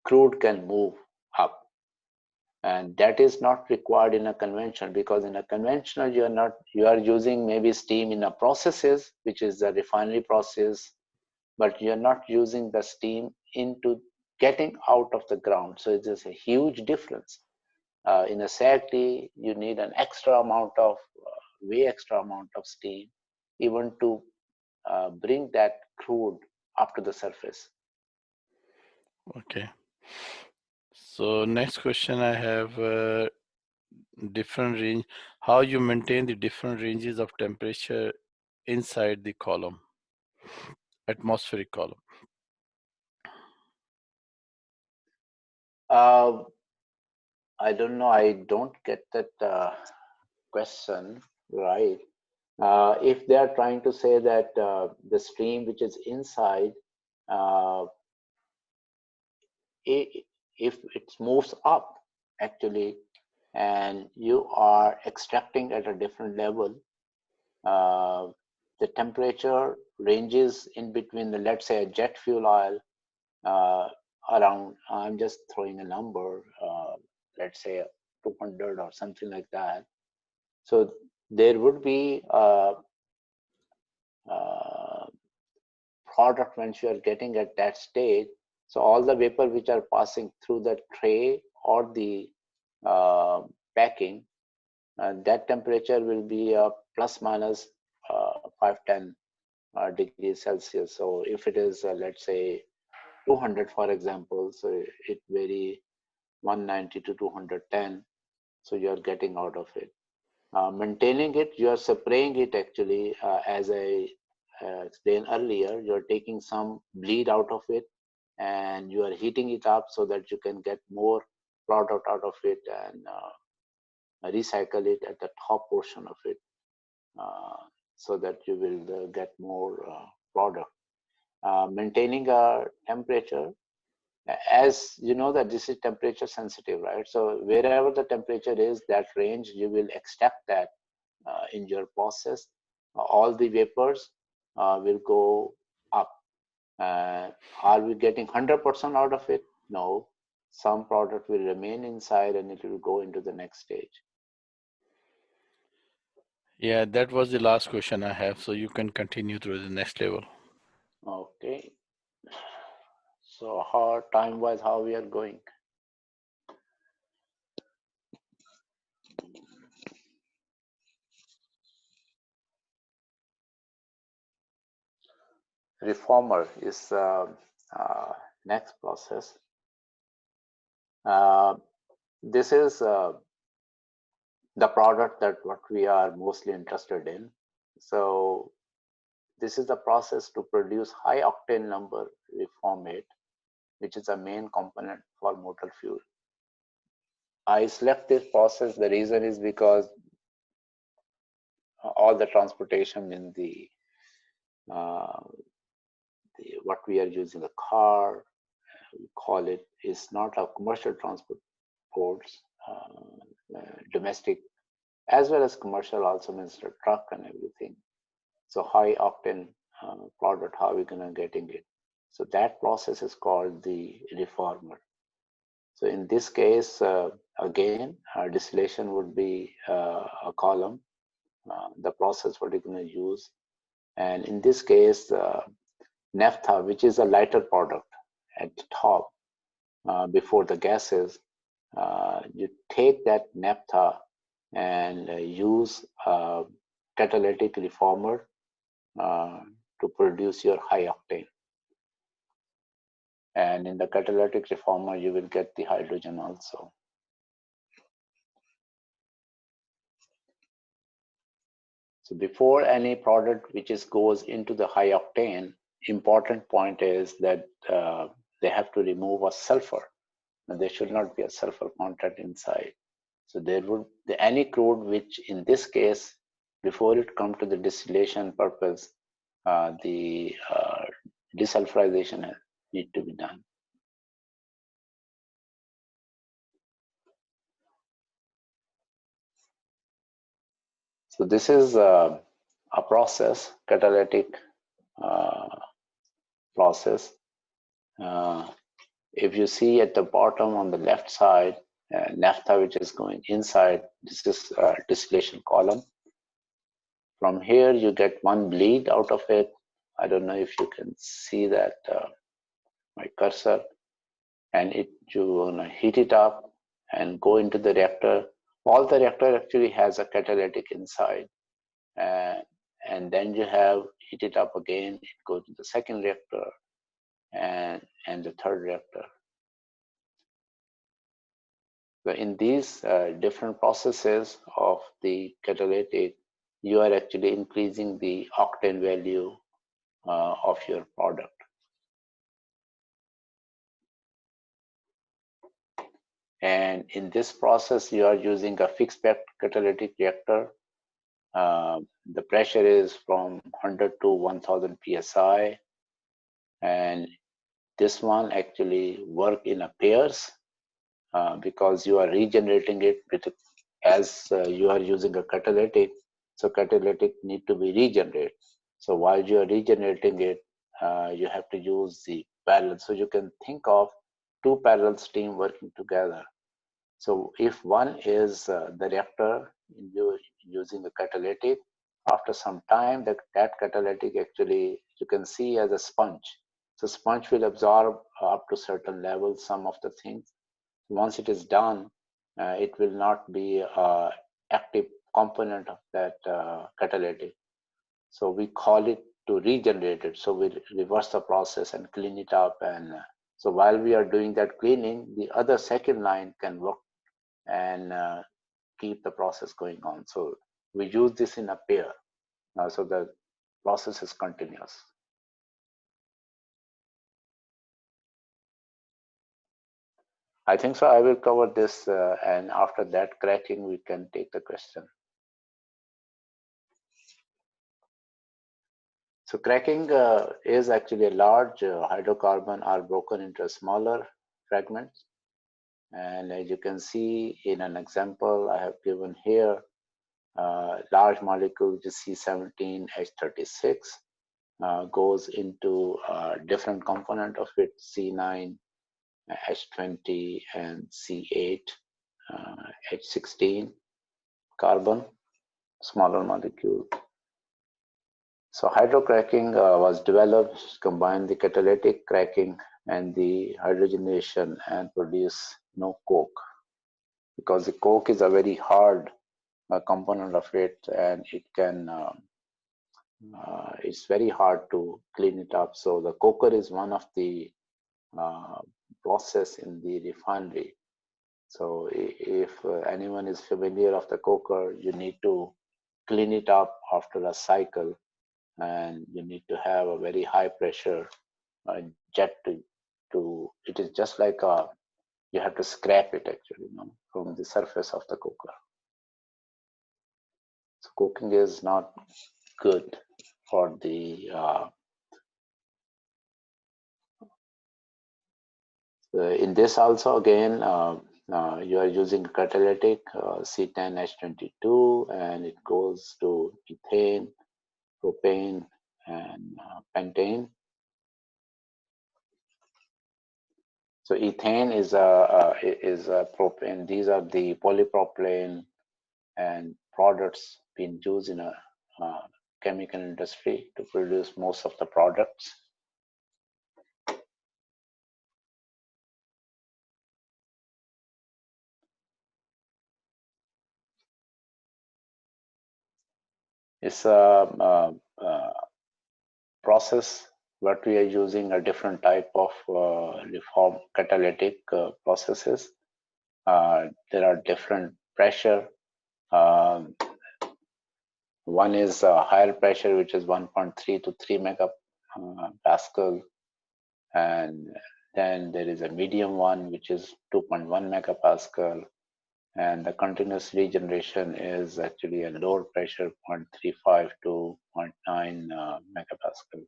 crude can move up. And that is not required in a conventional, because in a conventional you are using maybe steam in a processes, which is the refinery process, but you're not using the steam into getting out of the ground. So it is a huge difference. In a SAGD, you need an extra amount of, way extra amount of steam, even to bring that crude up to the surface. Okay. So next question I have, different range, how you maintain the different ranges of temperature inside the column, atmospheric column. I don't know. I don't get that question right. If they are trying to say that the stream which is inside, uh, if it moves up actually, and you are extracting at a different level, the temperature ranges in between the, let's say, a jet fuel oil, around, I'm just throwing a number, let's say 200 or something like that. So there would be a product once you are getting at that state. So all the vapor which are passing through the tray or the packing, that temperature will be plus minus 510 degrees Celsius. So if it is, let's say 200, for example, so it vary 190 to 210. So you are getting out of it. Maintaining it, you are spraying it actually, as I explained earlier, you're taking some bleed out of it and you are heating it up so that you can get more product out of it and recycle it at the top portion of it, so that you will get more product. Maintaining a temperature, as you know that this is temperature sensitive, right? So wherever the temperature is, that range, you will extract that in your process. All the vapors will go up. Are we getting 100% out of it? No. Some product will remain inside and it will go into the next stage. Yeah, that was the last question I have. So you can continue through the next level. Okay. So how time-wise, how we are going? Reformer is next process. This is the product that what we are mostly interested in. So this is the process to produce high octane number reformate, which is a main component for motor fuel. I select this process. The reason is because all the transportation in uh, what we are using, the car, we call it, is not a commercial transport ports, domestic as well as commercial, also means the truck and everything. So high octane product, how are we gonna getting it? So that process is called the reformer. So in this case, again, distillation would be a column, the process what you're gonna use. And in this case, naphtha, which is a lighter product at the top before the gases. You take that naphtha and use a catalytic reformer to produce your high octane. And in the catalytic reformer, you will get the hydrogen also. So before any product which goes into the high octane, important point is that they have to remove a sulfur. Now, there should not be a sulfur content inside. So there would any crude which in this case, before it come to the distillation purpose, the desulfurization need to be done. So this is a process, catalytic process. If you see at the bottom on the left side, naphtha which is going inside, this is distillation column. From here you get one bleed out of it. I don't know if you can see that, my cursor, and you wanna heat it up and go into the reactor. All the reactor actually has a catalytic inside, and then you have heat it up again. It goes to the second reactor and the third reactor. So in these different processes of the catalytic, you are actually increasing the octane value of your product. And in this process, you are using a fixed bed catalytic reactor. The pressure is from 100 to 1000 psi, and this one actually work in a pairs because you are regenerating it with, as you are using a catalytic. So catalytic need to be regenerated. So while you are regenerating it, you have to use the parallel. So you can think of two parallel stream working together. So if one is the reactor using a catalytic, after some time that catalytic actually you can see as a sponge. So sponge will absorb up to certain levels some of the things. Once it is done, it will not be an active component of that catalytic. So we call it to regenerate it. So we reverse the process and clean it up. And so while we are doing that cleaning, the other second line can work and keep the process going on. So we use this in a pair. So the process is continuous. I think so. I will cover this, and after that cracking, we can take the question. So cracking is actually a large hydrocarbon are broken into smaller fragments. And as you can see in an example I have given here, large molecule, which is C17H36, goes into different component of it, C9, H20, and C8, H16 carbon, smaller molecule. So hydrocracking was developed to combine the catalytic cracking and the hydrogenation and produce no coke, because the coke is a very hard component of it, and it can it's very hard to clean it up. So the coker is one of the process in the refinery. So if anyone is familiar of the coker, you need to clean it up after a cycle, and you need to have a very high pressure jet to it is just like you have to scrape it actually, from the surface of the coker. So cooking is not good for the in this also again you are using catalytic C10H22, and it goes to ethane, propane, and pentane. So ethane is a propane. These are the polypropylene and products being used in a chemical industry to produce most of the products. It's a process what we are using a different type of reform catalytic processes. There are different pressure. Um, one is higher pressure, which is 1.3 to 3 megapascal, and then there is a medium one, which is 2.1 megapascal, and the continuous regeneration is actually a lower pressure, 0.35 to zero point 0.9 megapascal.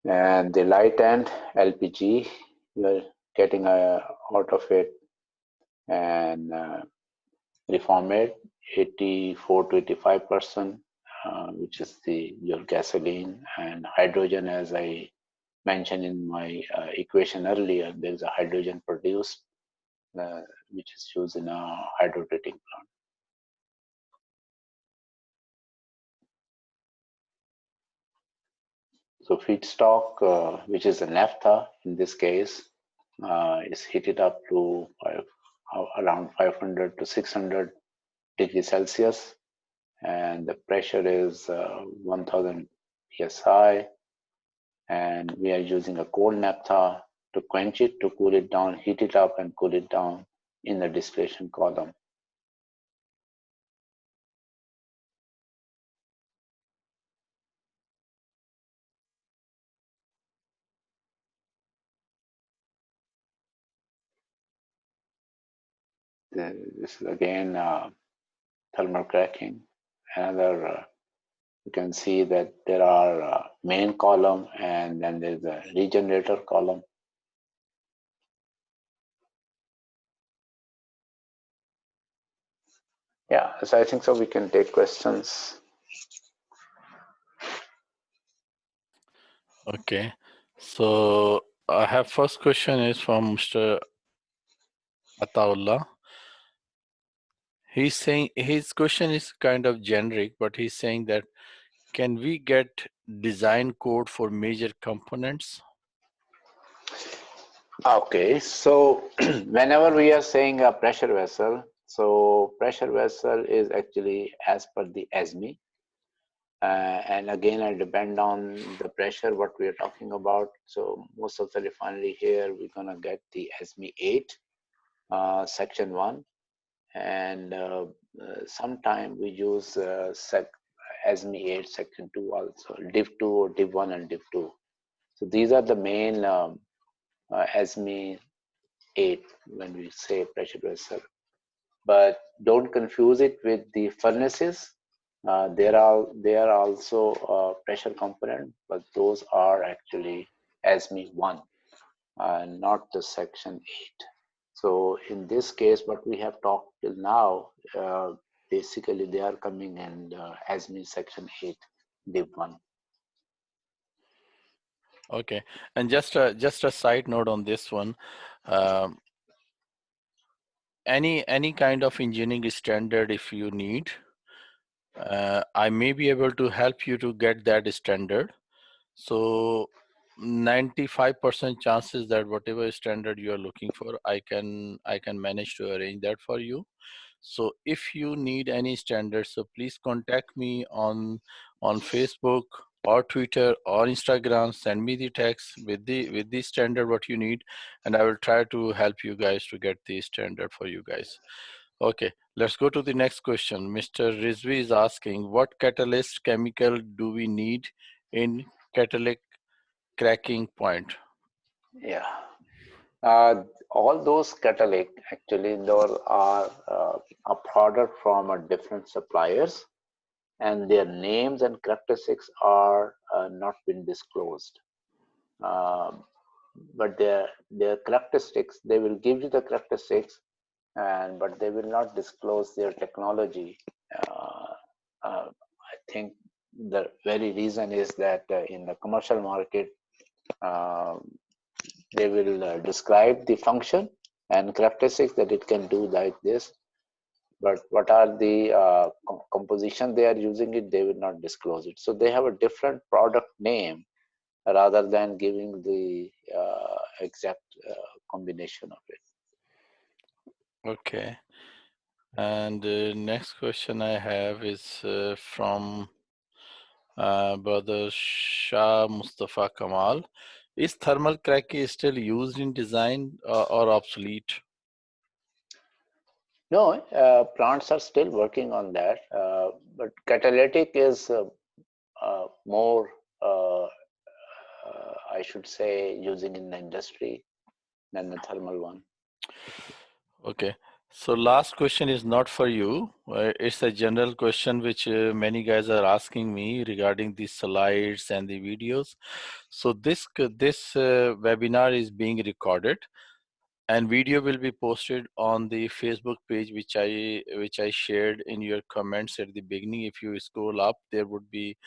And the light end LPG, you're getting out of it, and reformate 84 to 85%, which is your gasoline, and hydrogen, as I mentioned in my equation earlier, there is a hydrogen produced, which is used in a hydrotreating plant. So feedstock, which is a naphtha in this case, is heated up to around 500 to 600 degrees Celsius, and the pressure is 1000 psi, and we are using a cold naphtha to quench it, to cool it down, heat it up and cool it down in the distillation column. This is again thermal cracking. Another, you can see that there are main column and then there's a regenerator column. Yeah, so I think so we can take questions. Okay, so I have first question is from Mr. Ataullah. He's saying his question is kind of generic, but he's saying that can we get design code for major components? Okay, so whenever we are saying a pressure vessel, so pressure vessel is actually as per the ASME. And again, I depend on the pressure, what we are talking about. So most of the refinery here, we're gonna get the ASME 8, section 1. And sometime we use ASME 8, section 2 also, div 2 or div 1 and div 2. So these are the main ASME 8 when we say pressure vessel. But don't confuse it with the furnaces. They are also pressure component, but those are actually ASME 1, not the section 8. So in this case, what we have talked till now, basically they are coming in ASME section 8, div 1. Okay, and just a side note on this one. Any kind of engineering standard if you need, I may be able to help you to get that standard. So 95% chances that whatever standard you are looking for, I can manage to arrange that for you. So if you need any standards, so please contact me on Facebook or Twitter or Instagram. Send me the text with the standard what you need, and I will try to help you guys to get the standard for you guys. Okay, let's go to the next question. Mr. Rizvi is asking, what catalyst chemical do we need in catalytic cracking point? Yeah. All those catalytic, actually, those are a product from a different suppliers, and their names and characteristics are not been disclosed. But their characteristics, they will give you the characteristics, but they will not disclose their technology. I think the very reason is that in the commercial market, they will describe the function and characteristics that it can do like this, but what are the composition they are using it, they will not disclose it. So they have a different product name rather than giving the exact combination of it. Okay. And next question I have is from Brother Shah Mustafa Kamal. Is thermal cracking still used in design or obsolete? No, plants are still working on that, but catalytic is more, I should say, using in the industry than the thermal one. Okay. So last question is not for you. It's a general question which many guys are asking me regarding the slides and the videos. So this webinar is being recorded, and video will be posted on the Facebook page which I shared in your comments at the beginning. If you scroll up, there would be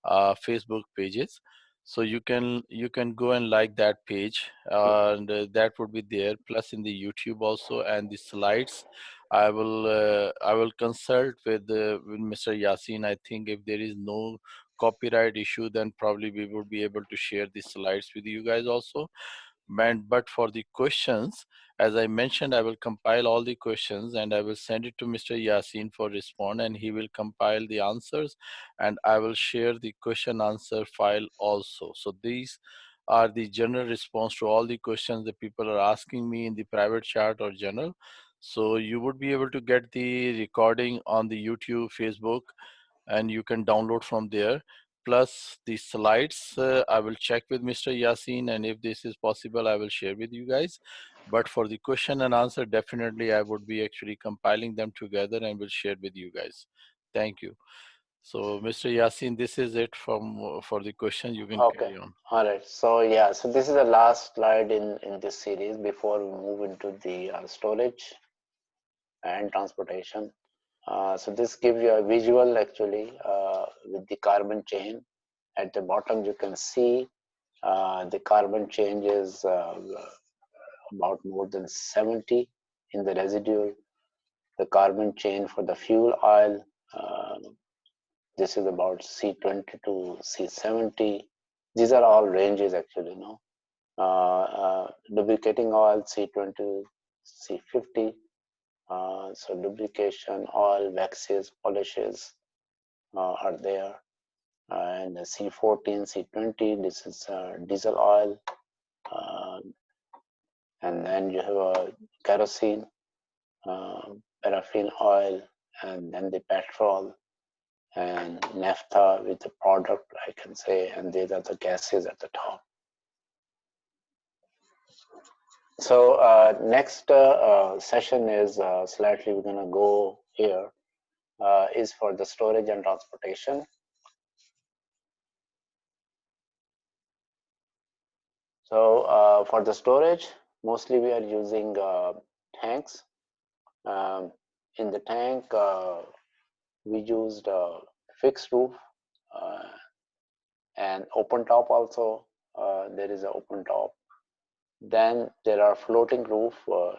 Facebook pages, so you can go and like that page, and that would be there, plus in the YouTube also. And the slides, I will consult with Mr. Yasin. I think if there is no copyright issue, then probably we would be able to share the slides with you guys also. But for the questions, as I mentioned, I will compile all the questions and I will send it to Mr. Yasin for respond, and he will compile the answers, and I will share the question answer file also. So these are the general response to all the questions that people are asking me in the private chat or general. So you would be able to get the recording on the YouTube, Facebook, and you can download from there. Plus the slides, I will check with Mr. Yasin, and if this is possible, I will share with you guys. But for the question and answer, definitely I would be actually compiling them together and will share with you guys. Thank you. So Mr. Yasin, this is it for the question. You can Okay, carry on. all right. So yeah, so this is the last slide in this series before we move into the storage and transportation. So this gives you a visual actually with the carbon chain. At the bottom, you can see the carbon chain is about more than 70 in the residual. The carbon chain for the fuel oil, this is about C20 to C70. These are all ranges actually, no? Lubricating oil C20 to C50. So lubrication oil, waxes, polishes are there. And C14, C20, this is diesel oil. And then you have a kerosene, paraffin oil, and then the petrol and naphtha with the product, I can say, and these are the gases at the top. So next session is slightly we're gonna go here is for the storage and transportation. So for the storage, mostly we are using tanks. In the tank, we used fixed roof and open top also. There is an open top. Then there are floating roof,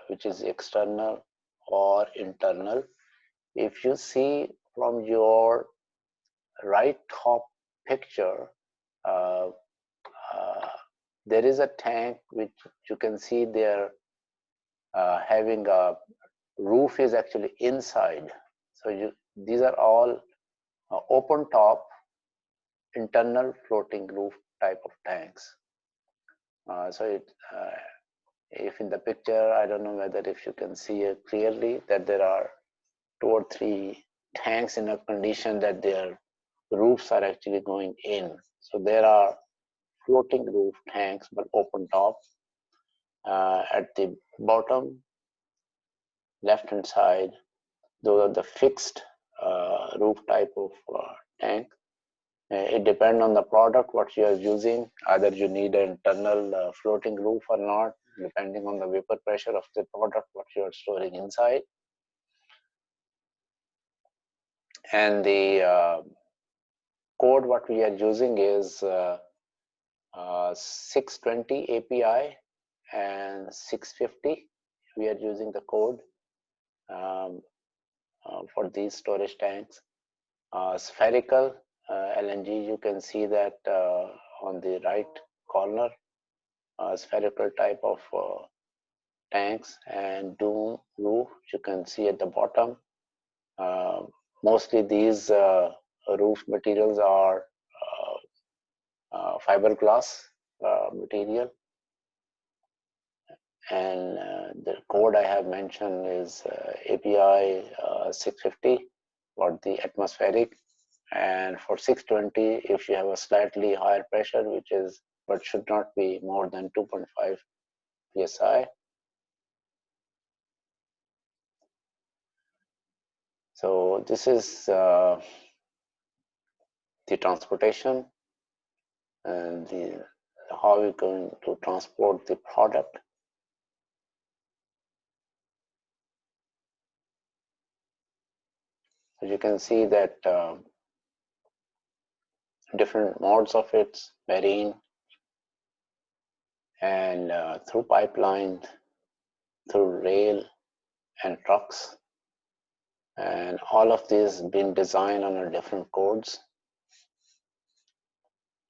which is external or internal. If you see from your right top picture, uh, there is a tank which you can see there having a roof is actually inside. So these are all open top internal floating roof type of tanks. If in the picture, I don't know whether if you can see it clearly that there are 2 or 3 tanks in a condition that their roofs are actually going in. So there are floating roof tanks but open top. At the bottom left hand side, those are the fixed roof type of tank. It depends on the product what you are using. Either you need an internal floating roof or not, depending on the vapor pressure of the product what you are storing inside. And the code what we are using is 620 API and 650. We are using the code for these storage tanks. Spherical LNG, you can see that on the right corner, spherical type of tanks, and dome roof you can see at the bottom. Mostly these roof materials are fiberglass material, and the code I have mentioned is API 650 for the atmospheric, and for 620 if you have a slightly higher pressure, which is but should not be more than 2.5 psi. So this is the transportation and how we're going to transport the product. So you can see that different modes of it, marine and through pipeline, through rail and trucks, and all of these been designed on a different codes.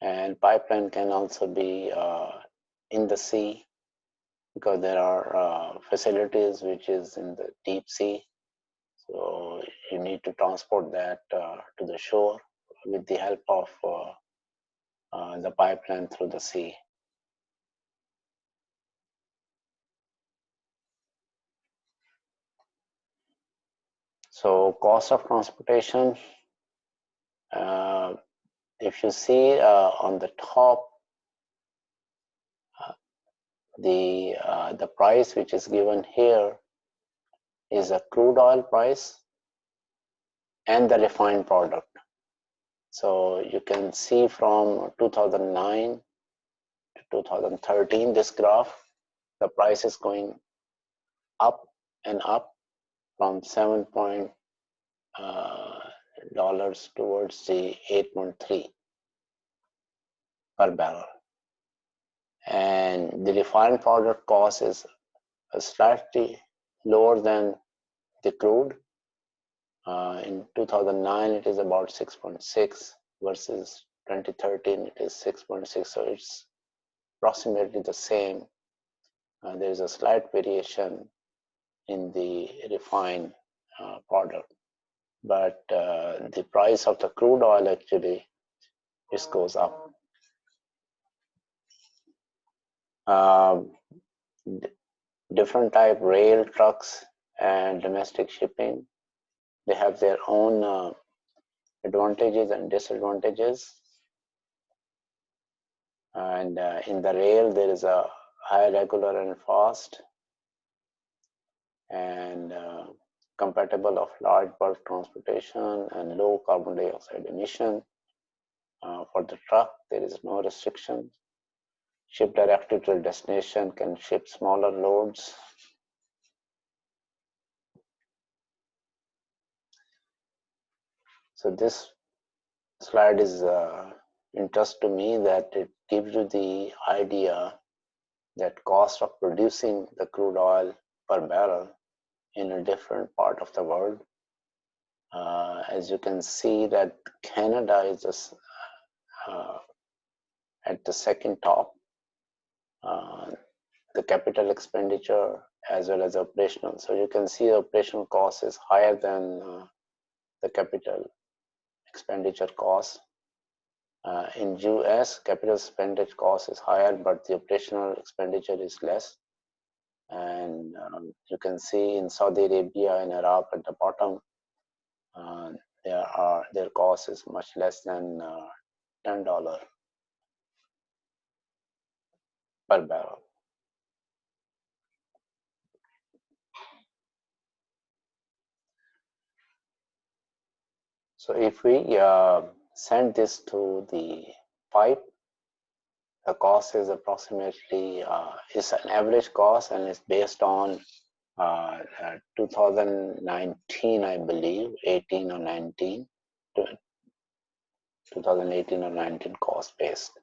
And pipeline can also be in the sea, because there are facilities which is in the deep sea, so you need to transport that to the shore with the help of the pipeline through the sea. So cost of transportation, if you see on the top, the price which is given here is a crude oil price and the refined product. So you can see from 2009 to 2013, this graph, the price is going up and up from $7 towards the 8.3 per barrel. And the refined product cost is slightly lower than the crude. In 2009, it is about 6.6 versus 2013, it is 6.6. So it's approximately the same. There is a slight variation in the refined product, but the price of the crude oil actually just goes up. Different type rail, trucks, and domestic shipping, they have their own advantages and disadvantages. And in the rail, there is a high, regular, and fast, and compatible of large bulk transportation and low carbon dioxide emission. For the truck, there is no restriction. Ship directly to the destination, can ship smaller loads. So this slide is interest to me, that it gives you the idea that cost of producing the crude oil per barrel in a different part of the world. As you can see that Canada is just, at the second top. The capital expenditure as well as operational. So you can see the operational cost is higher than the capital expenditure cost. In US, capital expenditure cost is higher, but the operational expenditure is less. And you can see in Saudi Arabia and Iraq at the bottom, their cost is much less than $10 per barrel. So if we send this to the pipe, the cost is approximately, is an average cost, and it's based on 2019, I believe, 18 or 19, 2018 or 19 cost based.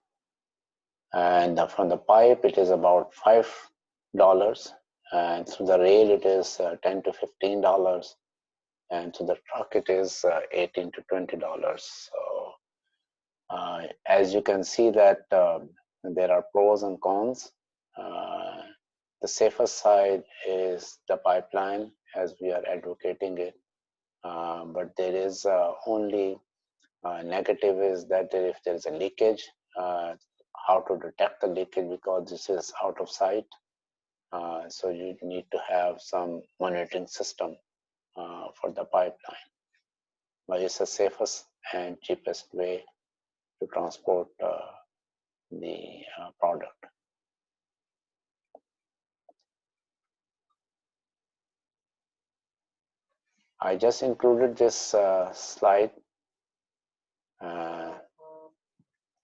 And from the pipe, it is about $5, and through the rail, it is $10 to $15. And to the truck, it is $18 to $20. So as you can see that there are pros and cons. The safest side is the pipeline, as we are advocating it. but there is only negative is that if there is a leakage, how to detect the leakage, because this is out of sight. So you need to have some monitoring system for the pipeline. But it's the safest and cheapest way to transport the product. I just included this slide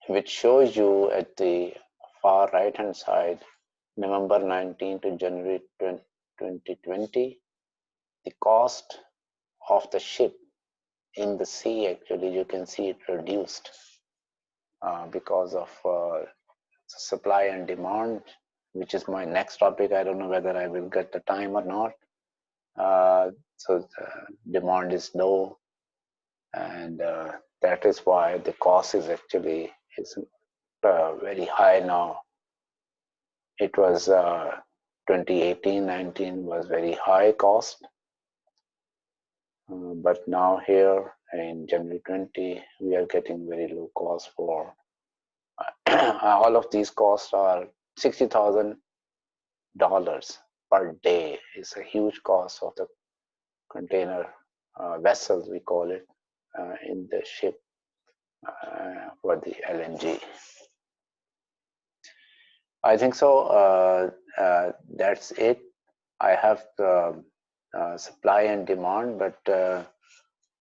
which shows you at the far right hand side, November 19 to January 2020, the cost of the ship in the sea, actually you can see it reduced because of supply and demand, which is my next topic. I don't know whether I will get the time or not. So the demand is low, and that is why the cost is actually very high now. It was 2018-19 was very high cost, but now here in January 20 we are getting very low cost for all of these costs are $60,000 per day. It's a huge cost of the container vessels, we call it, in the ship for the LNG. I think so. That's it. I have supply and demand, but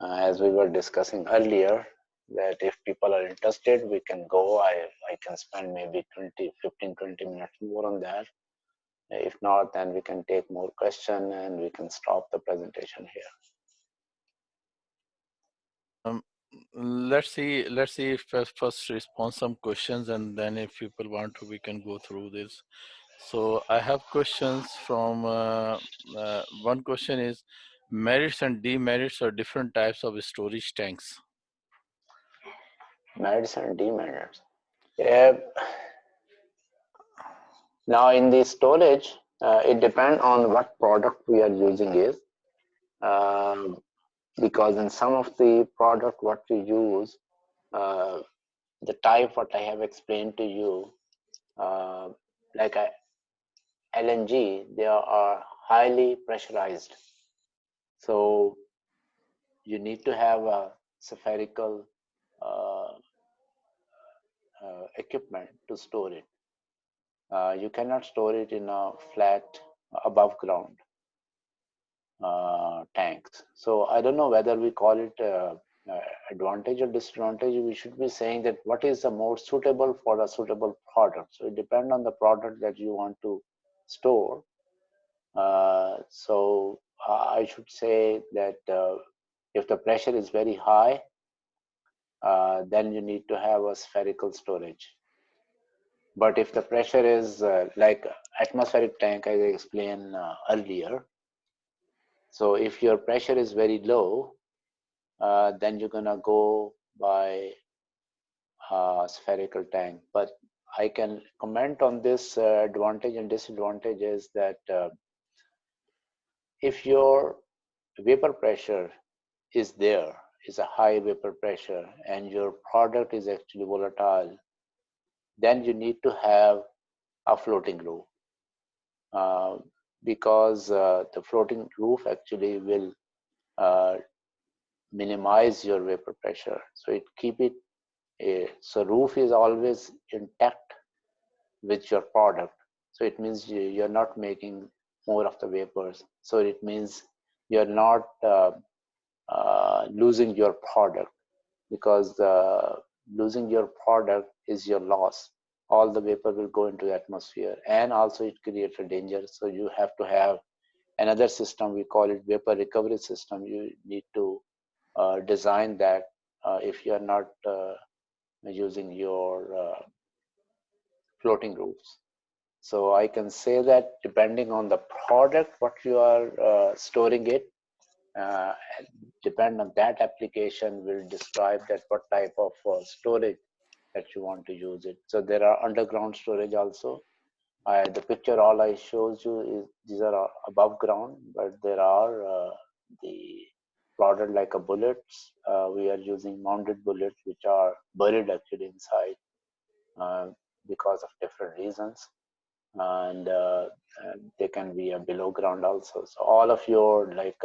as we were discussing earlier, that if people are interested, we can go. I can spend maybe 15-20 minutes more on that. If not, then we can take more question and we can stop the presentation here. Let's see if first respond some questions, and then if people want to, we can go through this. So I have questions from one question is merits and demerits are different types of storage tanks. Merits and demerits. Now in the storage, it depends on what product we are using is. Because in some of the product what we use, the type what I have explained to you, like LNG, they are highly pressurized. So you need to have a spherical equipment to store it. You cannot store it in a flat above ground tanks. So I don't know whether we call it advantage or disadvantage. We should be saying that what is the more suitable for a suitable product. So it depends on the product that you want to store. So I should say that if the pressure is very high, then you need to have a spherical storage. But if the pressure is like atmospheric tank, as I explained earlier, so if your pressure is very low, then you're gonna go by spherical tank. But I can comment on this advantage and disadvantage is that if your vapor pressure is there, is a high vapor pressure, and your product is actually volatile, then you need to have a floating roof. Because the floating roof actually will minimize your vapor pressure. So it keep it, so roof is always intact with your product. So it means you're not making more of the vapors. So it means you're not losing your product, because losing your product is your loss. All the vapor will go into the atmosphere, and also it creates a danger. So you have to have another system, we call it vapor recovery system. You need to design that if you are not using your floating roofs. So I can say that depending on the product what you are storing it, depend on that application will describe that what type of storage that you want to use it. So there are underground storage also. The picture all I shows you is these are above ground, but there are the product like a bullets, we are using mounded bullets, which are buried actually inside uh, because of different reasons. And they can be below ground also. So all of your like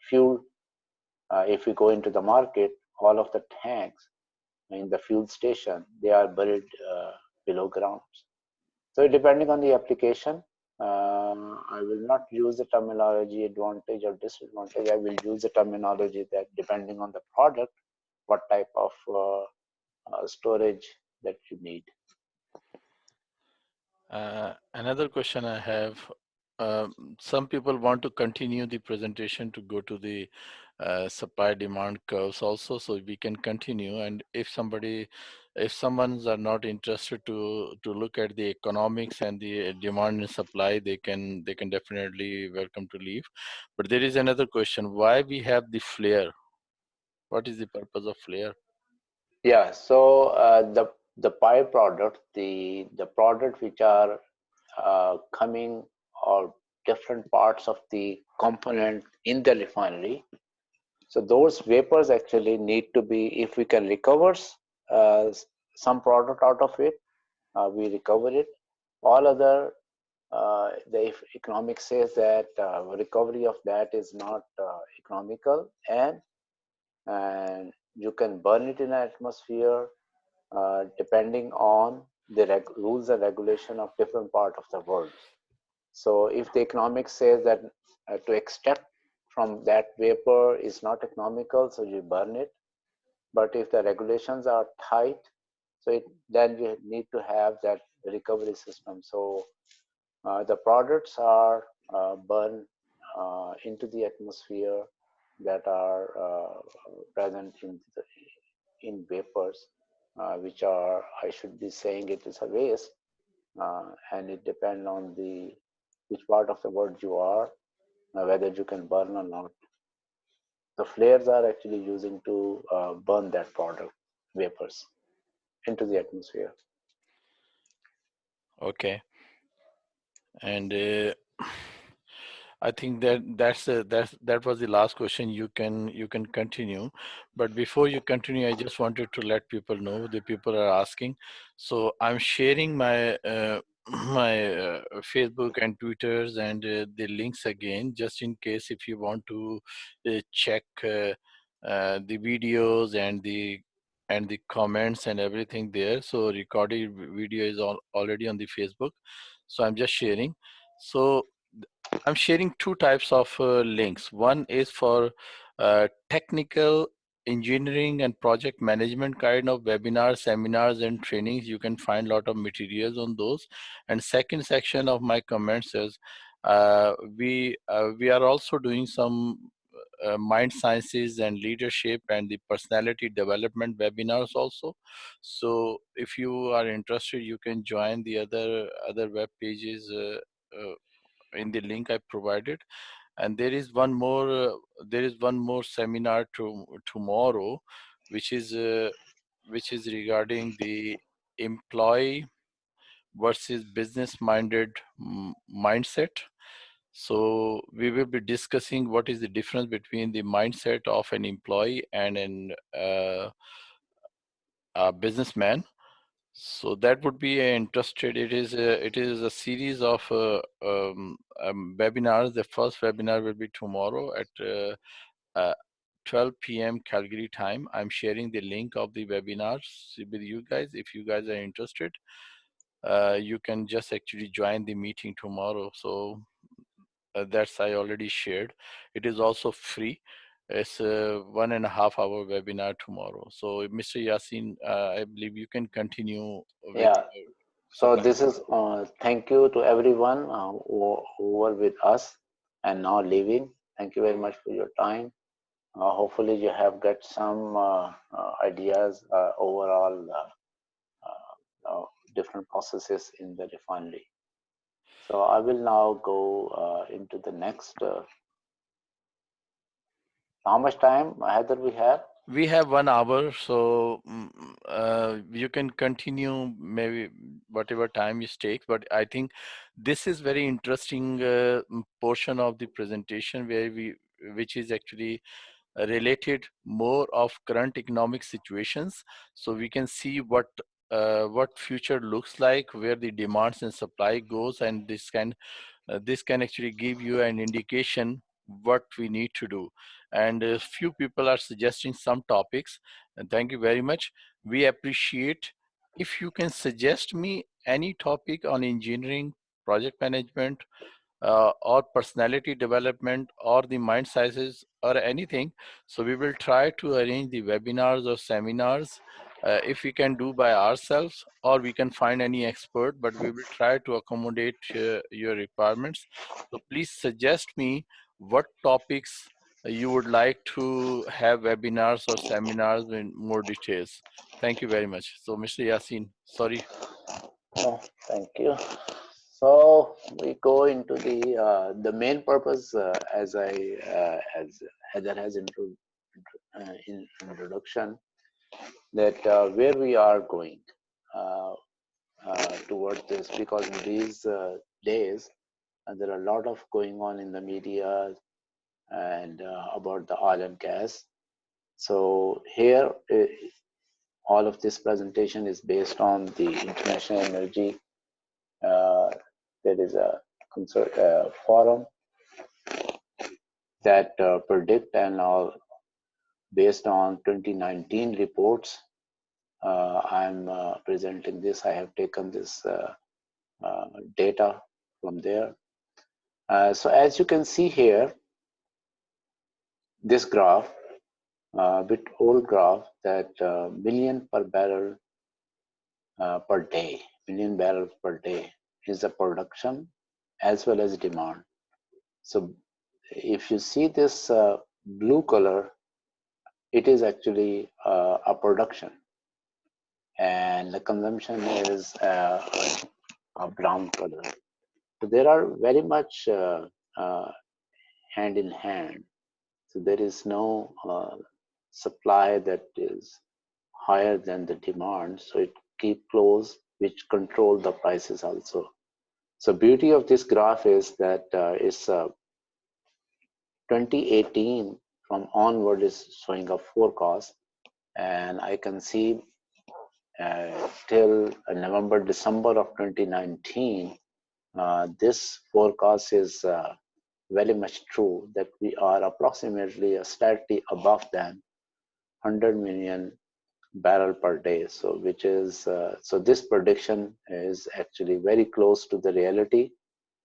fuel, if you go into the market, all of the tanks in the fuel station, they are buried below ground. So depending on the application, I will not use the terminology advantage or disadvantage. I will use the terminology that depending on the product, what type of storage that you need. Another question I have, some people want to continue the presentation to go to the supply demand curves also, so we can continue. And if someone's are not interested to look at the economics and the demand and supply, they can definitely welcome to leave. But there is another question: why we have the flare? What is the purpose of flare? Yeah, so the byproduct, the product which are coming or different parts of the component in the refinery. So those vapors actually need to be, if we can recover uh, some product out of it, we recover it. All other, the economic says that recovery of that is not economical, and you can burn it in the atmosphere depending on the rules and regulation of different part of the world. So if the economics says that to extract from that vapor is not economical, so you burn it. But if the regulations are tight, so then you need to have that recovery system. So the products are burned into the atmosphere that are present in vapors, which are, I should be saying it is a waste, and it depends on the which part of the world you are, whether you can burn or not. The flares are actually using to burn that product vapors into the atmosphere. Okay. And I think that was the last question. You can continue, but before you continue, I just wanted to let people know, the people are asking. So I'm sharing my my Facebook and Twitters and the links again, just in case if you want to check the videos and the comments and everything there. So recorded video is already on the Facebook. So I'm just sharing. So I'm sharing two types of links. One is for technical engineering and project management kind of webinars, seminars, and trainings. You can find a lot of materials on those. And second section of my comments is we are also doing some mind sciences and leadership and the personality development webinars also. So if you are interested, you can join the other web pages in the link I provided. And there is one more seminar tomorrow, which is regarding the employee versus business minded mindset. So we will be discussing what is the difference between the mindset of an employee and a businessman. So that would be interested. It is a series of webinars. The first webinar will be tomorrow at uh, 12 p.m. Calgary time. I'm sharing the link of the webinars with you guys. If you guys are interested, you can just actually join the meeting tomorrow. So that's I already shared. It is also free. It's a 1.5 hour webinar tomorrow. So Mr. Yasin, I believe you can continue with Yeah. So supply. this is thank you to everyone who were with us and now leaving. Thank you very much for your time. Hopefully you have got some ideas overall different processes in the refinery. So I will now go into the next. How much time, Heather, we have? We have 1 hour, so you can continue maybe whatever time you take. But I think this is very interesting portion of the presentation where which is actually related more of current economic situations, so we can see what future looks like, where the demands and supply goes, and this can actually give you an indication what we need to do. And a few people are suggesting some topics, and thank you very much. We appreciate if you can suggest me any topic on engineering, project management, or personality development, or the mind sizes, or anything. So we will try to arrange the webinars or seminars, if we can do by ourselves, or we can find any expert, but we will try to accommodate your requirements. So please suggest me what topics you would like to have webinars or seminars in more details. Thank you very much. So Mr. Yasin, sorry. Oh, thank you. So we go into the main purpose, as Heather has in introduction, that where we are going uh, towards this, because in these days there are a lot of going on in the media and about the oil and gas. So here, all of this presentation is based on the International Energy. There is a forum that predict and all based on 2019 reports. I'm presenting this. I have taken this data from there. So as you can see here, this graph, bit old graph, that million per barrel per day, million barrels per day is the production as well as demand. So if you see this blue color, it is actually a production, and the consumption is a brown color. So there are very much hand in hand. So there is no supply that is higher than the demand. So it keep close, which control the prices also. So beauty of this graph is that it's 2018 from onward is showing a forecast, and I can see till November, December of 2019, this forecast is very much true, that we are approximately slightly above than 100 million barrel per day. So which is, so this prediction is actually very close to the reality.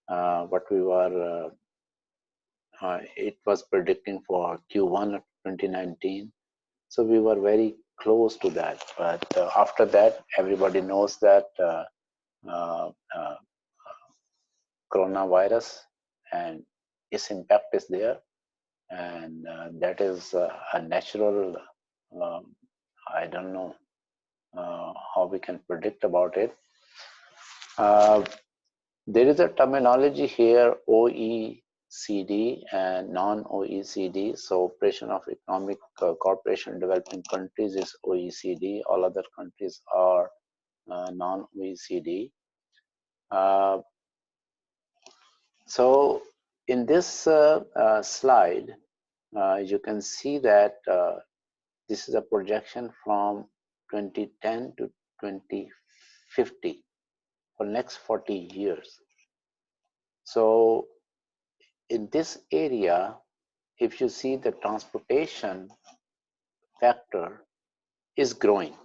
What we were, it was predicting for Q1 of 2019. So we were very close to that. But after that, everybody knows that uh, uh, coronavirus and its impact is there, and that is a natural, um, I don't know how we can predict about it. There is a terminology here, OECD and non-OECD. So Operation of Economic Cooperation Developing Countries is OECD. All other countries are non-OECD. So in this slide, you can see that this is a projection from 2010 to 2050 for next 40 years. So in this area, if you see, the transportation factor is growing.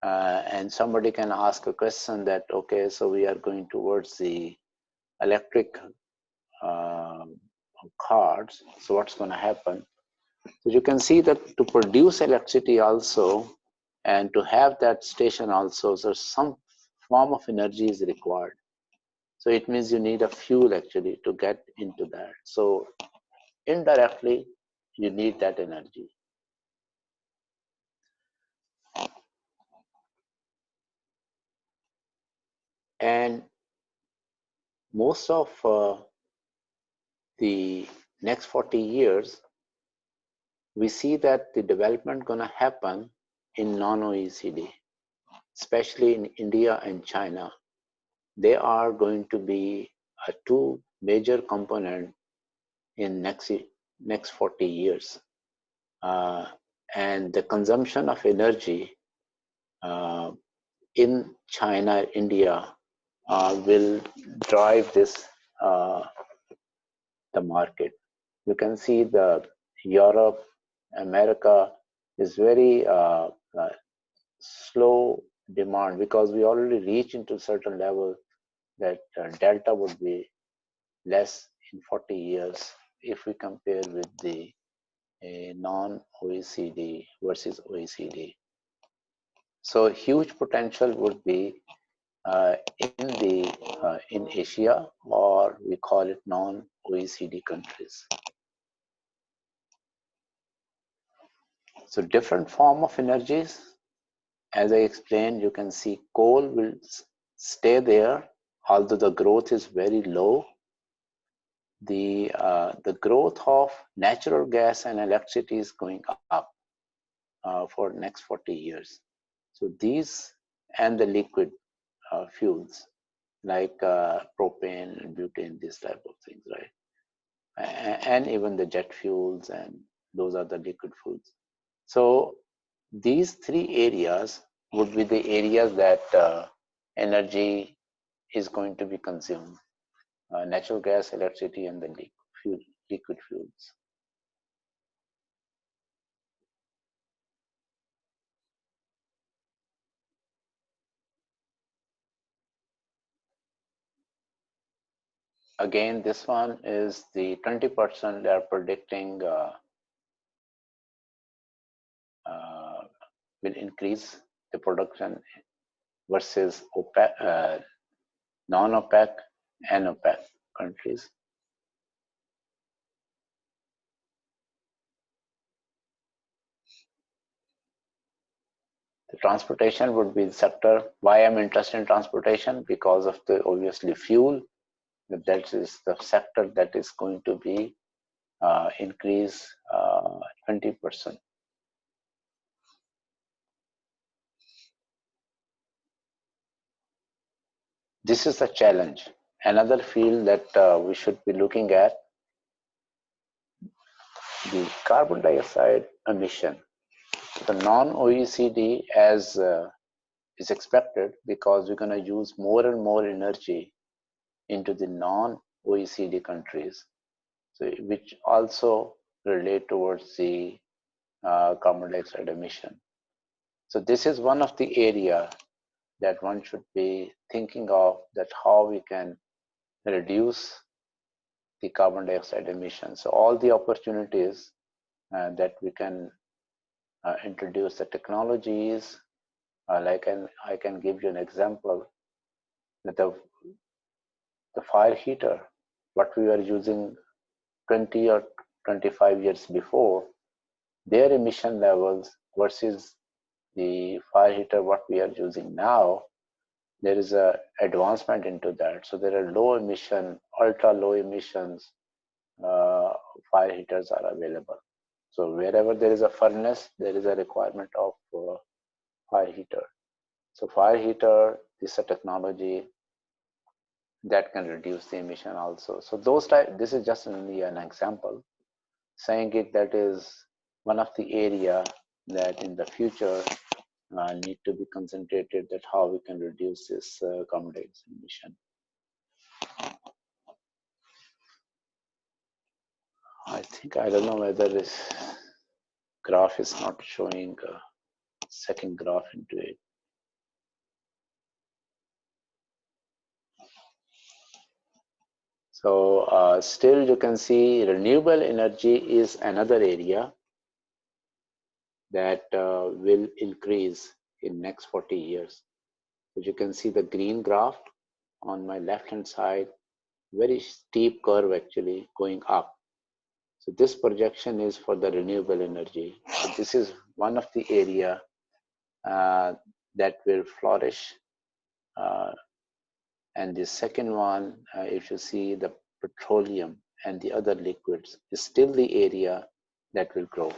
And somebody can ask a question that, okay, so we are going towards the electric cars, so what's going to happen? So you can see that to produce electricity also, and to have that station also, so some form of energy is required. So it means you need a fuel actually to get into that. So indirectly, you need that energy. And most of the next 40 years, we see that the development going to happen in non-OECD, especially in India and China. They are going to be two major components in next 40 years. And the consumption of energy in China, India will drive this the market. You can see the Europe, America is very slow demand because we already reach into certain level that delta would be less in 40 years if we compare with the non-OECD versus OECD. So huge potential would be in Asia, or we call it non-OECD countries. So different form of energies. As I explained, you can see coal will stay there, although the growth is very low. The growth of natural gas and electricity is going up for next 40 years. So these and the liquid fuels like propane and butane, this type of things, right? And even the jet fuels, and those are the liquid fuels. So these three areas would be the areas that energy is going to be consumed: natural gas, electricity, and the liquid fuels. Again, this one is the 20% they are predicting will increase the production versus OPEC, non-OPEC and OPEC countries. The transportation would be the sector. Why I'm interested in transportation? Because of the obviously fuel. That is the sector that is going to be increase 20%. This is a challenge. Another field that we should be looking at, the carbon dioxide emission. The non-OECD, as is expected, because we're going to use more and more energy into the non-OECD countries, so which also relate towards the carbon dioxide emission. So this is one of the area that one should be thinking of, that how we can reduce the carbon dioxide emissions. So all the opportunities that we can introduce the technologies, like I can give you an example, that the fire heater, what we were using 20 or 25 years before, their emission levels versus the fire heater what we are using now, there is a advancement into that. So there are low emission, ultra low emissions fire heaters are available. So wherever there is a furnace, there is a requirement of fire heater. So fire heater is a technology that can reduce the emission also. So those type, this is just only an example, saying it that is one of the area that in the future need to be concentrated, that how we can reduce this carbon dioxide emission. I think, I don't know whether this graph is not showing a second graph into it. So still you can see renewable energy is another area that will increase in next 40 years. So you can see the green graph on my left hand side, very steep curve actually going up. So this projection is for the renewable energy. So this is one of the area that will flourish. And the second one, if you see the petroleum and the other liquids, is still the area that will grow.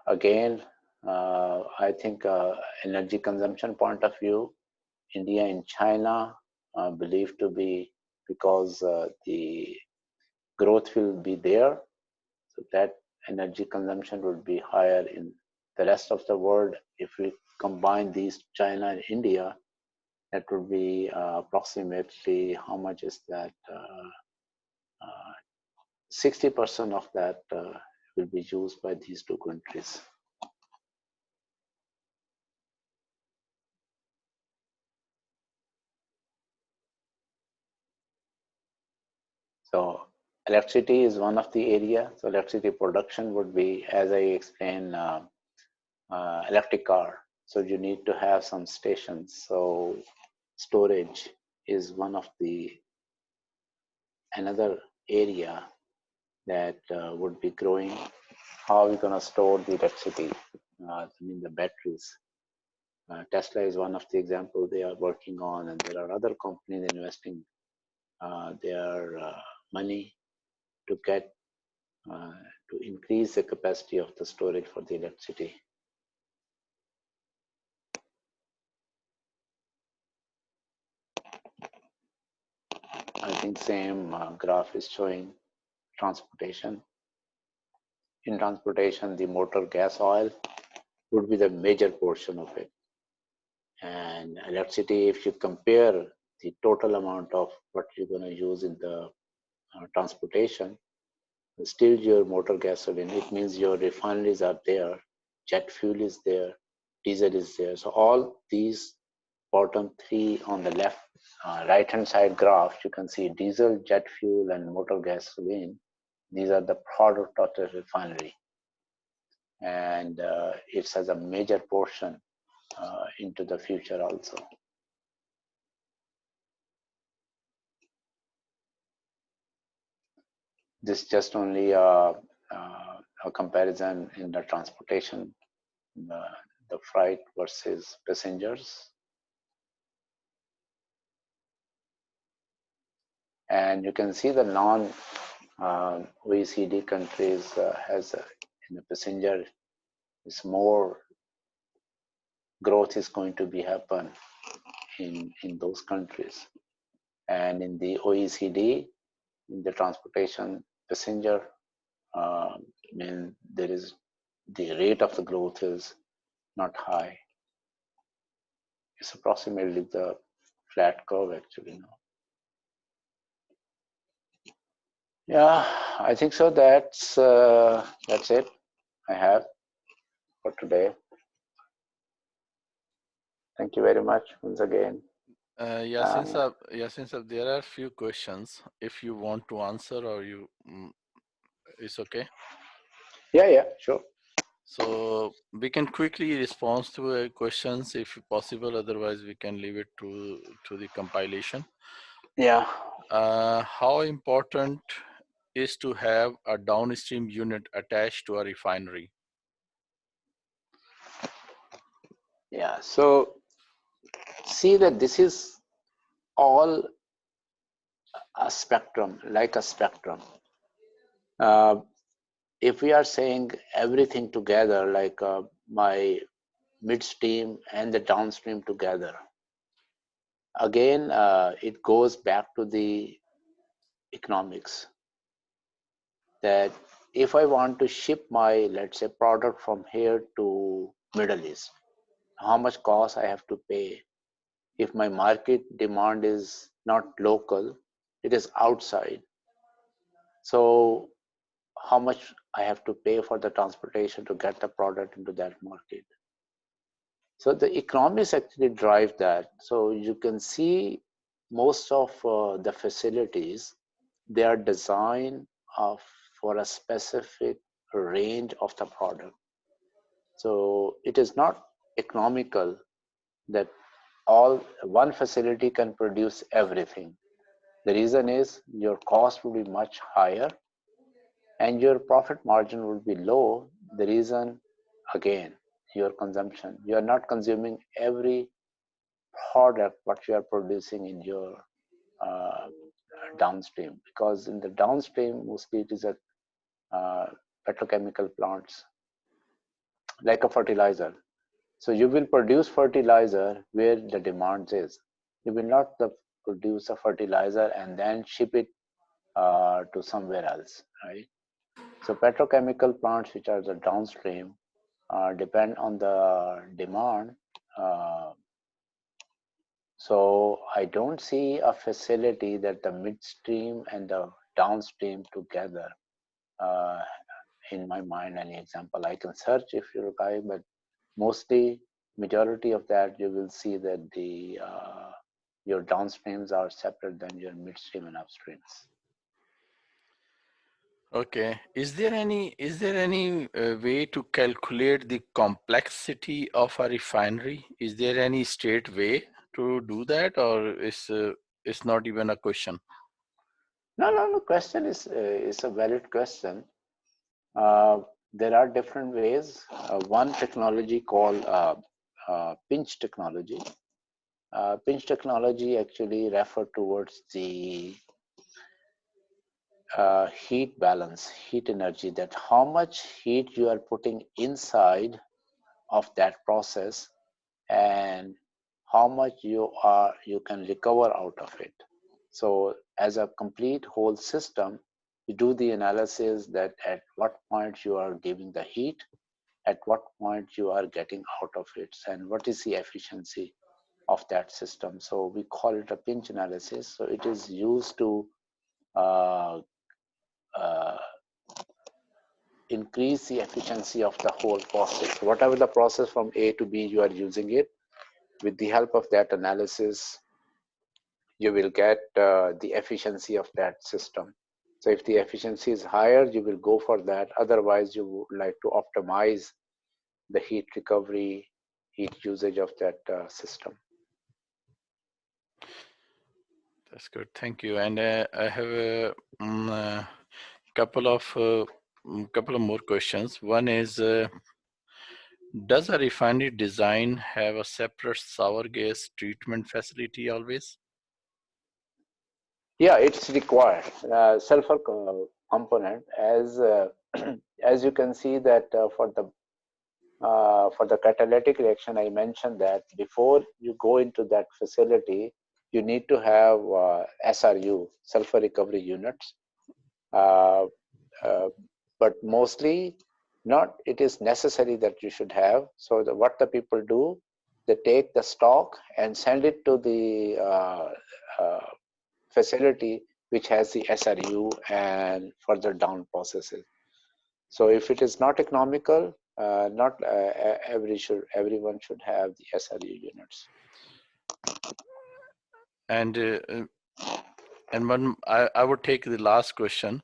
Again, I think energy consumption point of view, India and China believed to be, because the growth will be there, so that energy consumption would be higher in the rest of the world. If we combine these, China and India, that would be approximately, how much is that? 60% of that will be used by these two countries. So electricity is one of the area. So electricity production would be, as I explained, electric car. So you need to have some stations. So storage is one of the another area that would be growing. How are we going to store the electricity? I mean the batteries. Tesla is one of the examples they are working on, and there are other companies investing their money to get to increase the capacity of the storage for the electricity. I think same graph is showing transportation. In transportation, the motor gas oil would be the major portion of it. And electricity, if you compare the total amount of what you're going to use in the transportation, still your motor gasoline, it means your refineries are there, jet fuel is there, diesel is there. So all these bottom three on the left, right hand side graph, you can see diesel, jet fuel, and motor gasoline. These are the product of the refinery. And it has a major portion into the future also. This just only a comparison in the transportation, the freight versus passengers. And you can see the non-OECD countries has in the passenger is more growth is going to be happen in those countries. And in the OECD, in the transportation passenger, I mean, there is the rate of the growth is not high. It's approximately the flat curve actually. Yeah, I think so. That's it I have for today. Thank you very much once again. Yasin sir, there are few questions. If you want to answer, or it's okay. Yeah, sure. So we can quickly respond to questions if possible. Otherwise, we can leave it to the compilation. Yeah. How important is to have a downstream unit attached to a refinery? Yeah. So see that this is all a spectrum, like a spectrum. If we are saying everything together, like my midstream and the downstream together, again, it goes back to the economics. That if I want to ship my, let's say, product from here to Middle East, how much cost I have to pay? If my market demand is not local, it is outside. So how much I have to pay for the transportation to get the product into that market? So the economics actually drive that. So you can see most of the facilities, they are designed for a specific range of the product. So it is not economical that one facility can produce everything. The reason is your cost will be much higher and your profit margin will be low. The reason, again, your consumption. You are not consuming every product what you are producing in your uh, downstream, because in the downstream mostly it is a petrochemical plants. like a fertilizer. So you will produce fertilizer where the demand is. You will not produce a fertilizer and then ship it to somewhere else, right? So petrochemical plants, which are the downstream, depend on the demand. Uh, so I don't see a facility that the midstream and the downstream together. Uh, in my mind, any example I can search if you like, but mostly majority of that you will see that the your downstreams are separate than your midstream and upstreams. Okay. Is there any way to calculate the complexity of a refinery? Is there any straight way to do that, or is it's not even a question? No. Question is a valid question. Uh, there are different ways. One technology called pinch technology. Pinch technology actually refer towards the heat balance, heat energy, that how much heat you are putting inside of that process and how much you can recover out of it. So as a complete whole system, you do the analysis that at what point you are giving the heat, at what point you are getting out of it, and what is the efficiency of that system. So we call it a pinch analysis. So it is used to uh, uh, increase the efficiency of the whole process. Whatever the process from A to B, you are using it. With the help of that analysis, you will get the efficiency of that system. So if the efficiency is higher, you will go for that. Otherwise, you would like to optimize the heat recovery, heat usage of that system. That's good. Thank you. And I have a couple of more questions. One is, does a refinery design have a separate sour gas treatment facility always? Yeah, it's required. Sulfur component, as as you can see that for the catalytic reaction, I mentioned that before you go into that facility, you need to have SRU, sulfur recovery units. Uh, uh, but mostly, not it is necessary that you should have. So what the people do, they take the stock and send it to the uh, facility which has the SRU and further down processes. So if it is not economical, not everyone should have the SRU units. And I would take the last question.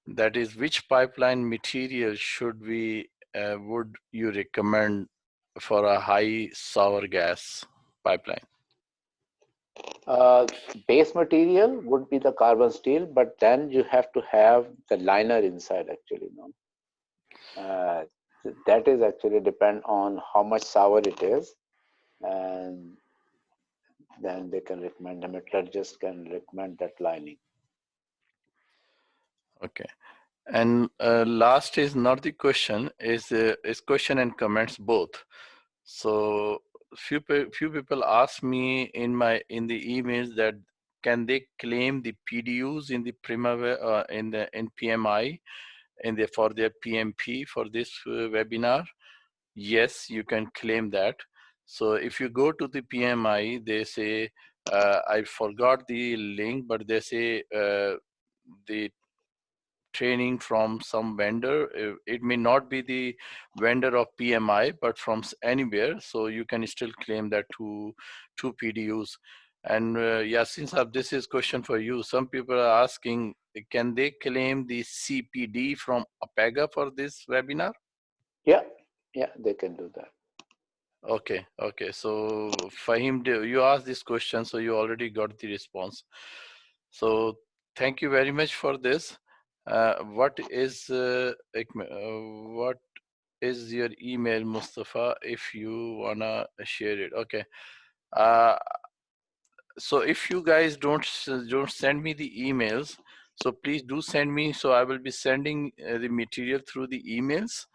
That is, which pipeline material would you recommend for a high sour gas pipeline? Uh, Base material would be the carbon steel, but then you have to have the liner inside actually. No? That is actually depend on how much sour it is, and then they can recommend, the metallurgist can recommend that lining. Okay. And last is not the question, is question and comments both. So few people ask me in the emails that can they claim the PDUs in the Primavera in PMI for their PMP for this webinar? Yes, you can claim that. So if you go to the PMI, they say I forgot the link, but they say the training from some vendor. It may not be the vendor of PMI, but from anywhere. So you can still claim that two PDUs. And Yasin Saab, this is question for you. Some people are asking, can they claim the CPD from APEGA for this webinar? Yeah, they can do that. Okay. So Fahim, you asked this question, so you already got the response. So thank you very much for this. What is your email, Mustafa, if you wanna share it? Okay. Uh, so if you guys don't send me the emails, so please do send me. So I will be sending the material through the emails.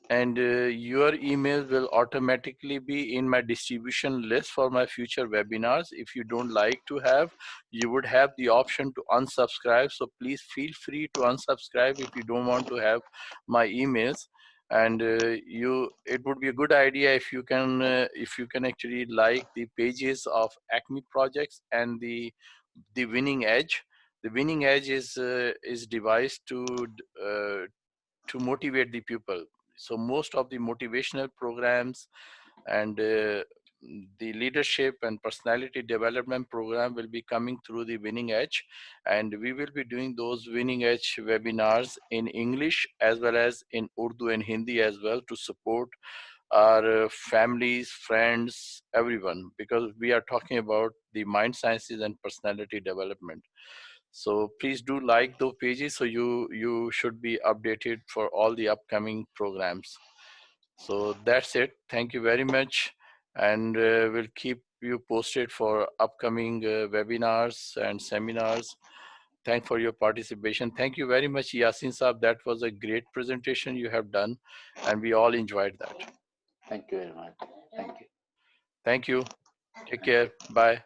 and your email will automatically be in my distribution list for my future webinars. If you don't like to have, you would have the option to unsubscribe. So please feel free to unsubscribe if you don't want to have my emails. And it would be a good idea if you can actually like the pages of ACME projects and the winning edge. The winning edge is devised to motivate the people. So most of the motivational programs and the leadership and personality development program will be coming through the winning edge, and we will be doing those winning edge webinars in English as well as in Urdu and Hindi as well, to support our families, friends, everyone, because we are talking about the mind sciences and personality development. So please do like those pages, so you should be updated for all the upcoming programs. So that's it. Thank you very much, and we'll keep you posted for upcoming webinars and seminars. Thank for your participation. Thank you very much, Yasin Saab. That was a great presentation you have done, and we all enjoyed that. Thank you very much. Thank you. Thank you. Take care. Bye.